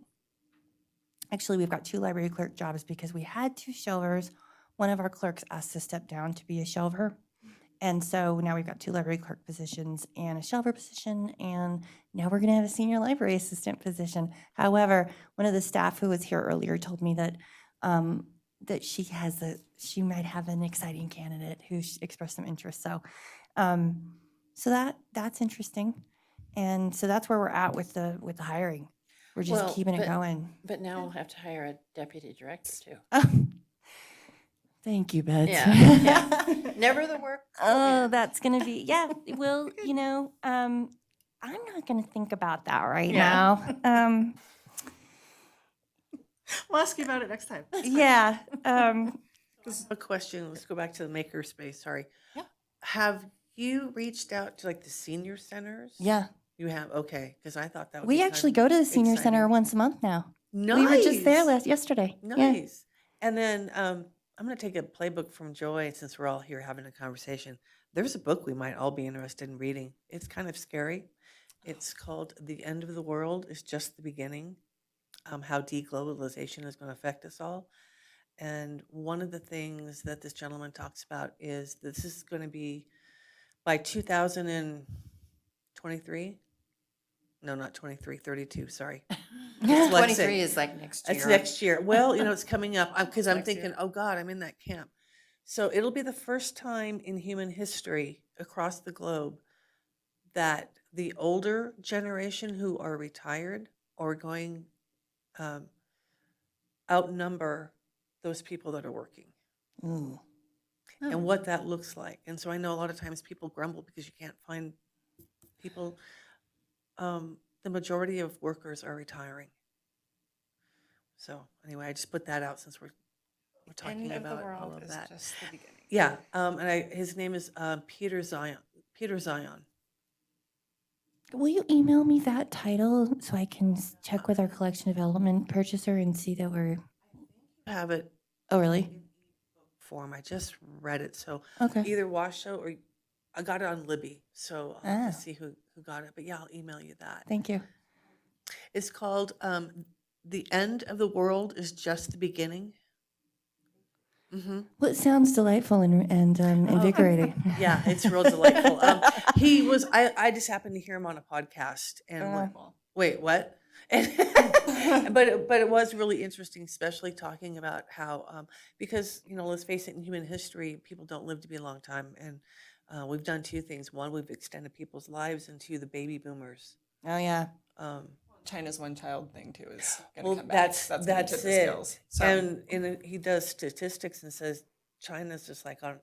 Actually, we've got 2 library clerk jobs because we had 2 shelvers. One of our clerks asked to step down to be a shelver, And so now we've got 2 library clerk positions and a shelver position, and now we're going to have a senior library assistant position. However, one of the staff who was here earlier told me that that she might have an exciting candidate who expressed some interest. So, that's interesting, and so that's where we're at with the hiring. We're just Well, keeping it but- going. But now we'll have to hire a deputy director too. Thank you, Betsy. Yeah. Never the work. Oh, that's gonna be, yeah, well, I'm not gonna think about that right Yeah. now. We'll ask you about it next time. Yeah, A question, let's go back to the makerspace, sorry. Yeah. Have you reached out to like the senior centers? yeah. You have, okay, because I thought that would be We kind actually of go to the senior center exciting. once a month now. Nice. We were just there yesterday. Yeah. Nice. And then I'm going to take a playbook from Joy since we're all here having a conversation. There's a book we might all be interested in reading. It's kind of scary. It's called The End of the World is Just the Beginning, how deglobalization is going to affect us all. And one of the things that this gentleman talks about is this is going to be by 2023. No, not 23, 32, sorry. Dyslexic. 23 is like next year. It's next year. Well, it's coming up because I'm Next year. thinking, oh God, I'm in that camp. So it'll be the first time in human history across the globe that the older generation who are retired are going outnumber those people that are working Ooh. and what that looks like. And so I know a lot of times people grumble because you can't find people. The majority of workers are retiring. So anyway, I just put that out since we're talking End of the about all world of is that. just the beginning. Yeah, and his name is Peter Zion. Peter Zion. Will you email me that title so I can check with our collection development purchaser and see that we're, Have it oh, really? in form. I just read it, so Okay. either Washoe or I got it on Libby, so I'll have Ah. to see who got it. But yeah, I'll email you that. Thank you. It's called "The End of the World is Just the Beginning." Mm-hmm. Well, it sounds delightful and invigorating. Yeah, it's real delightful. He was. I just happened to hear him on a podcast, and wait, what? but it was really interesting, especially talking about how because let's face it, in human history, people don't live to be a long time, and we've done 2 things. One, we've extended people's lives, and 2, the baby boomers. Oh, yeah. China's one-child thing too is going to Well, come back. that's gonna tip the it. scales. So, And he does statistics and says China's just like on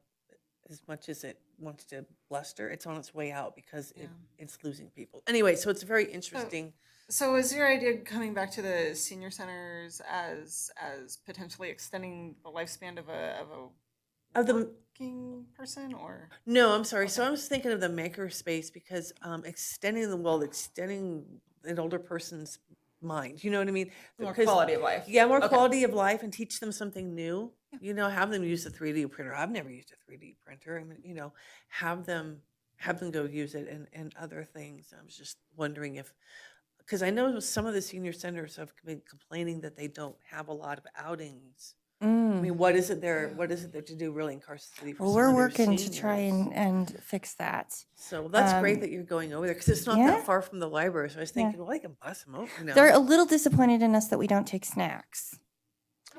as much as it wants to bluster, it's on its way out because it's losing people. Anyway, so it's very interesting. so is your idea coming back to the senior centers as potentially extending the lifespan of a Of the working person, or No, I'm sorry. So I was thinking of the maker space because extending the world, extending an older person's mind. You know what I mean? more Because- quality of life? Yeah, more Okay. quality of life and teach them something new. Have them use a 3D printer. I've never used a 3D printer. I mean, have them go use it and other things. I was just wondering because I know some of the senior centers have been complaining that they don't have a lot of outings. I mean, what is it there to do really in Carson City for Well, some we're of their working to try seniors? and fix that. So that's great Um, that you're going over there because it's not yeah. that far from the library. So I was Yeah. thinking, well, I can bus them over. They're a little disappointed in us that we don't take snacks.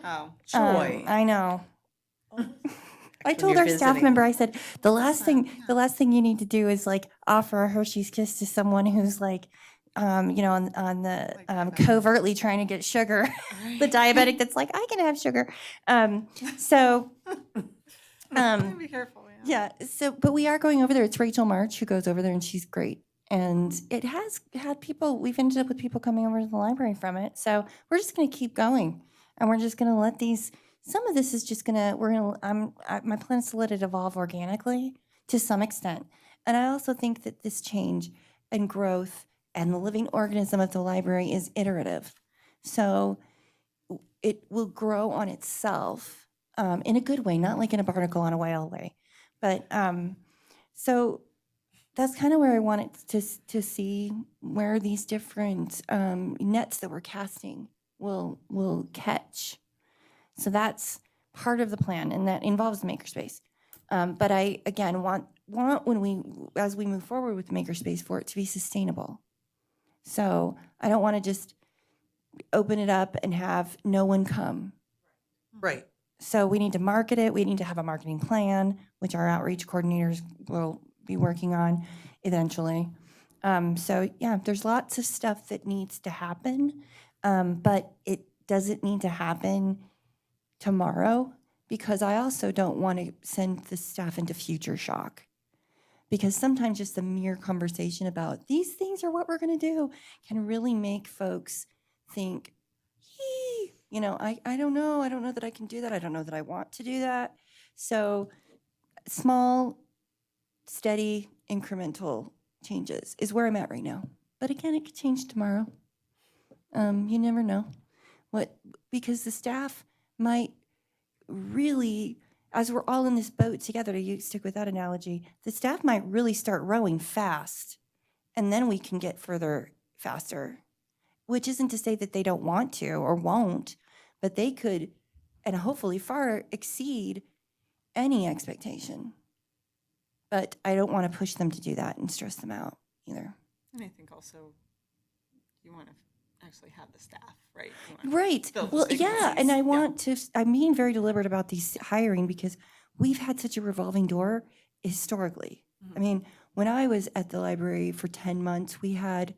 Oh, Joy. I know. I When told you're our staff visiting. member, I said, the last thing you need to do is like offer a Hershey's Kiss to someone who's like, on the Like covertly trying to get sugar. The diabetic that's like, I can have sugar. So, be careful. yeah. So, but we are going over there. It's Rachel March who goes over there, and she's great. And it has had people. We've ended up with people coming over to the library from it. So we're just going to keep going, and we're just going to let these. Some of this is just gonna. We're gonna. My plan is to let it evolve organically to some extent, and I also think that this change and growth and the living organism of the library is iterative. So it will grow on itself in a good way, not like in a barnacle on a whale way. But so that's kind of where I want it to see where these different nets that we're casting will catch. So that's part of the plan, and that involves the makerspace. But I, again, want as we move forward with Makerspace for it to be sustainable. So I don't want to just open it up and have no one come. Right. So we need to market it. We need to have a marketing plan, which our outreach coordinators will be working on eventually. So yeah, there's lots of stuff that needs to happen, but it doesn't need to happen tomorrow because I also don't want to send the staff into future shock. Because sometimes just the mere conversation about these things are what we're going to do can really make folks think, I don't know. I don't know that I can do that. I don't know that I want to do that. So small, steady, incremental changes is where I'm at right now. But again, it could change tomorrow. You never know because the staff might really, as we're all in this boat together, to stick with that analogy, the staff might really start rowing fast, and then we can get further faster, which isn't to say that they don't want to or won't, but they could, and hopefully far exceed any expectation. But I don't want to push them to do that and stress them out either. And I think also you want to actually have the staff, right? You wanna Right. fill those Well, yeah, and vacancies. I'm being very deliberate about these hiring because we've had such a revolving door historically. I mean, when I was at the library for 10 months, we had,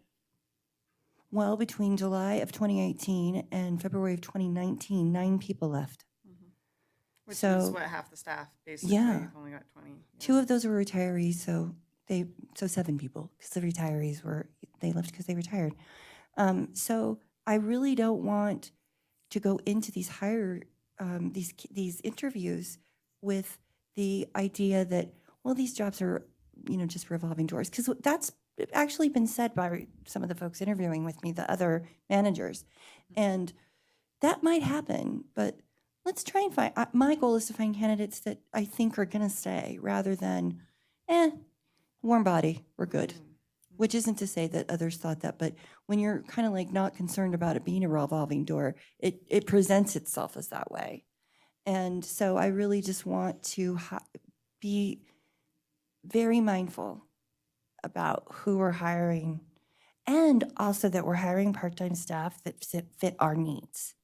between July of 2018 and February of 2019, 9 people left. Which is So- what half the staff basically. Yeah. You've only got 20. Yeah. 2 of those were retirees, so 7 people, because the retirees they left because they retired. So I really don't want to go into these these interviews with the idea that, these jobs are, just revolving doors. Because that's actually been said by some of the folks interviewing with me, the other managers. And that might happen, but let's try and find, my goal is to find candidates that I think are going to stay rather than, warm body, we're good. Which isn't to say that others thought that, but when you're kind of like not concerned about it being a revolving door, it presents itself as that way. And so I really just want to be very mindful about who we're hiring and also that we're hiring part-time staff that fit our needs.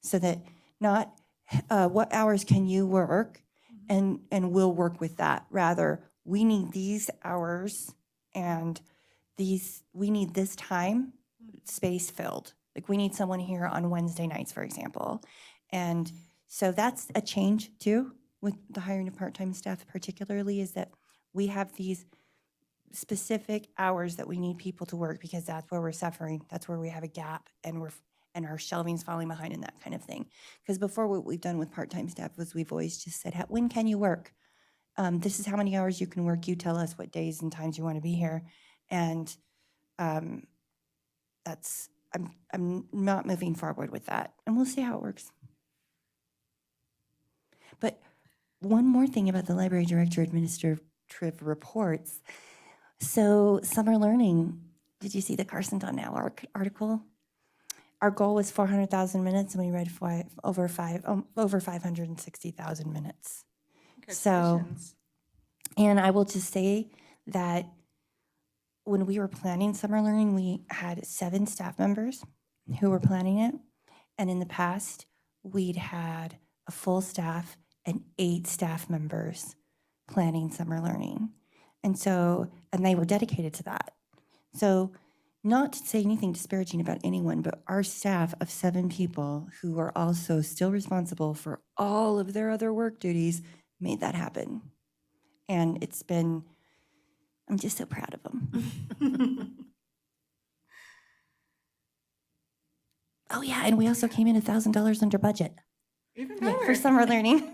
So that not what hours can you work and we'll work with that. Rather, we need these hours and we need this time space filled. Like we need someone here on Wednesday nights, for example. And so that's a change too with the hiring of part-time staff particularly, is that we have these specific hours that we need people to work because that's where we're suffering. That's where we have a gap and our shelving's falling behind and that kind of thing. Because before, what we've done with part-time staff was we've always just said, when can you work? This is how many hours you can work. You tell us what days and times you want to be here. And I'm not moving forward with that. And we'll see how it works. But one more thing about the library director administrative reports. So summer learning, did you see the Carson Now article? Our goal was 400,000 minutes, and we read over 560,000 minutes. So, Congratulations. and I will just say that when we were planning summer learning, we had 7 staff members who were planning it. And in the past, we'd had a full staff and 8 staff members planning summer learning. And they were dedicated to that. So not to say anything disparaging about anyone, but our staff of 7 people who are also still responsible for all of their other work duties made that happen. And I'm just so proud of them. Oh yeah, and we also came in $1,000 under budget. Even Yeah, better. for summer learning.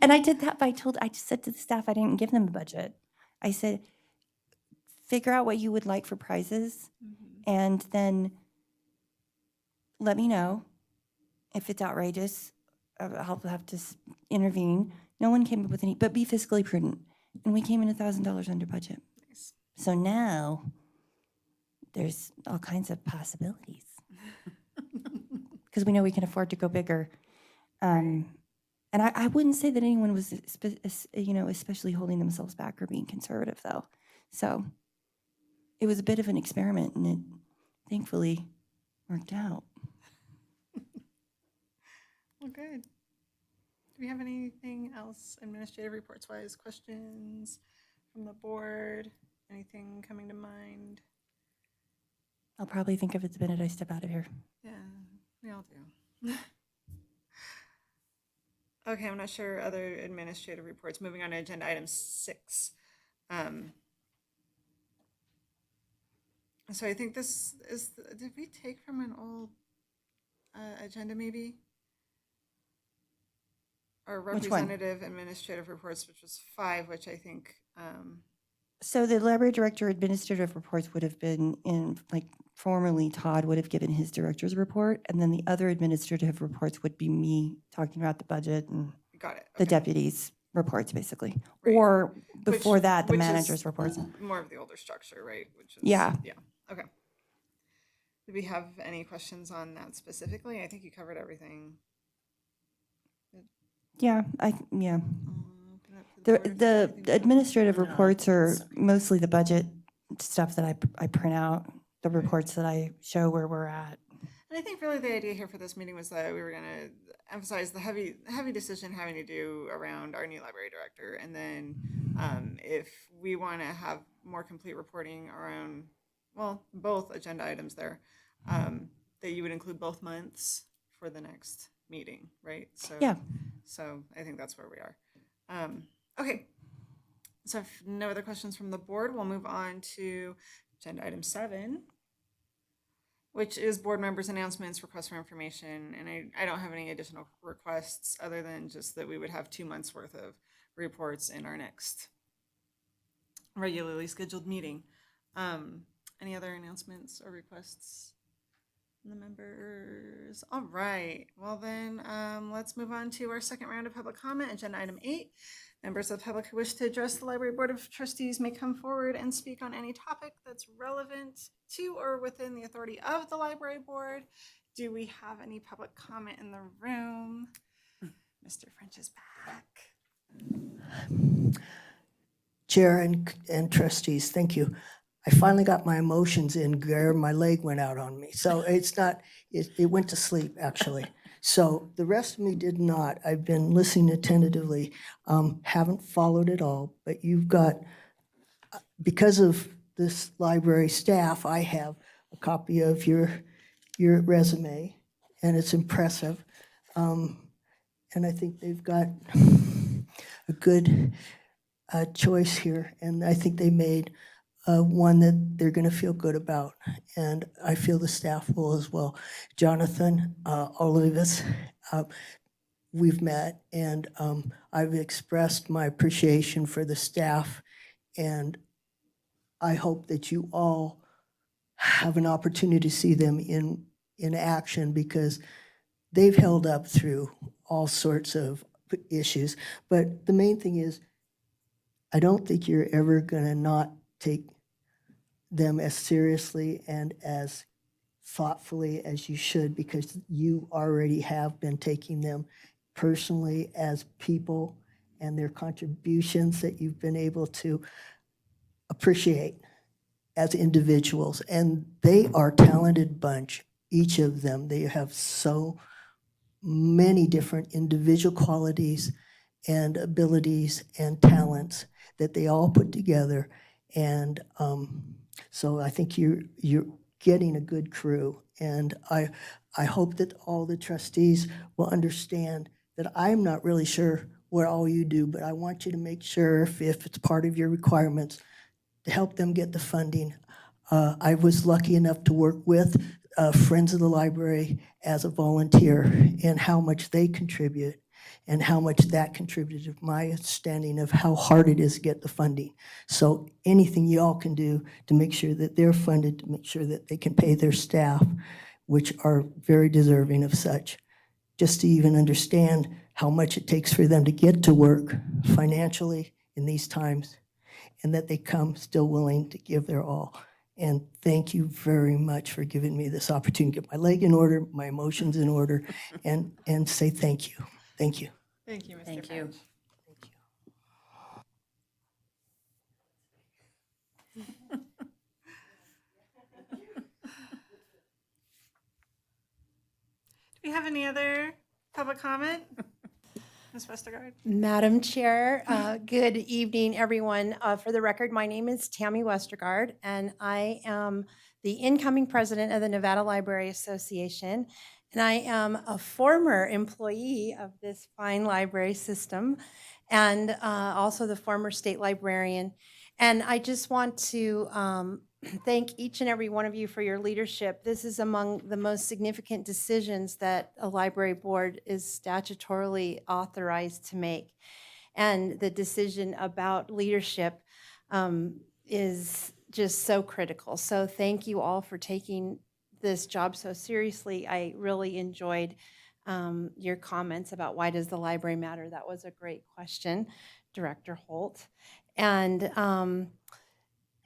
And I did that I just said to the staff, I didn't give them a budget. I said, figure out what you would like for prizes and then let me know if it's outrageous. I'll have to intervene. No one came up with any, but be fiscally prudent. And we came in $1,000 under budget. Nice. So now there's all kinds of possibilities because we know we can afford to go bigger. And I wouldn't say that anyone was, especially holding themselves back or being conservative, though. So it was a bit of an experiment, and it thankfully worked out. Well, good. Do we have anything else administrative reports wise, questions from the board? Anything coming to mind? I'll probably think of it the minute I step out of here. Yeah, we all do. Okay, I'm not sure other administrative reports. Moving on to agenda item 6. So I think this is, did we take from an old agenda maybe? Or Which one? representative administrative reports, which was 5, which I think, So the library director administrative reports would have been formerly Todd would have given his director's report, and then the other administrative reports would be me talking about the budget and got it. the okay. deputies' reports, basically. Right. Or before Which- that, the which is manager's reports. More of the older structure, right? Which is, Yeah. Yeah, okay. Do we have any questions on that specifically? I think you covered everything. Yeah, Open up to The, board if the anything- administrative No, reports are sorry. mostly the budget stuff that I print out, the reports that I show where we're at. And I think really the idea here for this meeting was that we were going to emphasize the heavy decision having to do around our new library director. And then if we want to have more complete reporting around, well, both agenda items there, that you would include both months for the next meeting, right? So, Yeah. So I think that's where we are. Okay. So if no other questions from the board, we'll move on to agenda item 7, which is board members' announcements, requests for information. And I don't have any additional requests other than just that we would have 2 months worth of reports in our next regularly scheduled meeting. Any other announcements or requests from the members? All right. Well then, let's move on to our second round of public comment, agenda item 8. Members of the public who wish to address the Library Board of Trustees may come forward and speak on any topic that's relevant to or within the authority of the Library Board. Do we have any public comment in the room? Mr. French is back. Chair and trustees, thank you. I finally got my emotions in, Gare. My leg went out on me. So it's not, it went to sleep, actually. So the rest of me did not. I've been listening attentively, haven't followed it all, but you've got, because of this library staff, I have a copy of your resume, and it's impressive. And I think they've got a good choice here, and I think they made one that they're going to feel good about, and I feel the staff will as well. Jonathan, all of us, we've met, and I've expressed my appreciation for the staff, and I hope that you all have an opportunity to see them in action, because they've held up through all sorts of issues. But the main thing is, I don't think you're ever going to not take them as seriously and as thoughtfully as you should, because you already have been taking them personally as people and their contributions that you've been able to appreciate as individuals. And they are a talented bunch, each of them. They have so many different individual qualities and abilities and talents that they all put together. And so I think you're getting a good crew. And I hope that all the trustees will understand that I'm not really sure what all you do, but I want you to make sure, if it's part of your requirements, to help them get the funding. I was lucky enough to work with Friends of the Library as a volunteer, and how much they contribute and how much that contributed to my understanding of how hard it is to get the funding. So anything y'all can do to make sure that they're funded, to make sure that they can pay their staff, which are very deserving of such, just to even understand how much it takes for them to get to work financially in these times, and that they come still willing to give their all. And thank you very much for giving me this opportunity to get my leg in order, my emotions in order, and say thank you. Thank you. Thank you, Mr. Thank you. French. Do we have any other public comment? Ms. Westergaard? Madam Chair, good evening, everyone. For the record, my name is Tammy Westergaard, and I am the incoming president of the Nevada Library Association. And I am a former employee of this fine library system and also the former state librarian. And I just want to thank each and every one of you for your leadership. This is among the most significant decisions that a library board is statutorily authorized to make. And the decision about leadership is just so critical. So thank you all for taking this job so seriously. I really enjoyed your comments about why does the library matter. That was a great question, Director Holt. And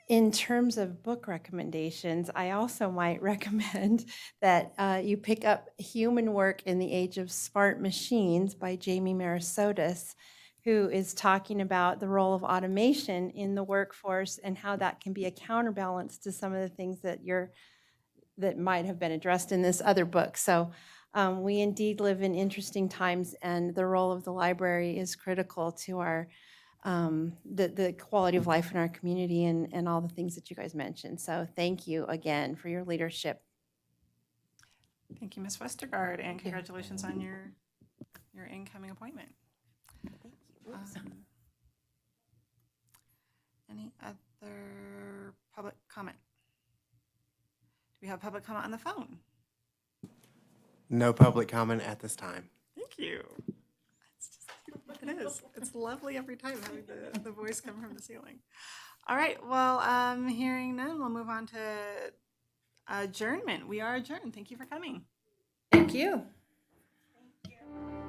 in terms of book recommendations, I also might recommend that you pick up Human Work in the Age of Smart Machines by Jamie Marasotis, who is talking about the role of automation in the workforce and how that can be a counterbalance to some of the things that might have been addressed in this other book. So we indeed live in interesting times, and the role of the library is critical to our the quality of life in our community and all the things that you guys mentioned. So thank you again for your leadership. Thank you, Ms. Westergaard, and congratulations on your incoming appointment. Any other public comment? Do we have public comment on the phone? No public comment at this time. Thank you. It is. It's lovely every time having the voice come from the ceiling. All right. Well, hearing none, we'll move on to adjournment. We are adjourned. Thank you for coming. Thank you. Thank you.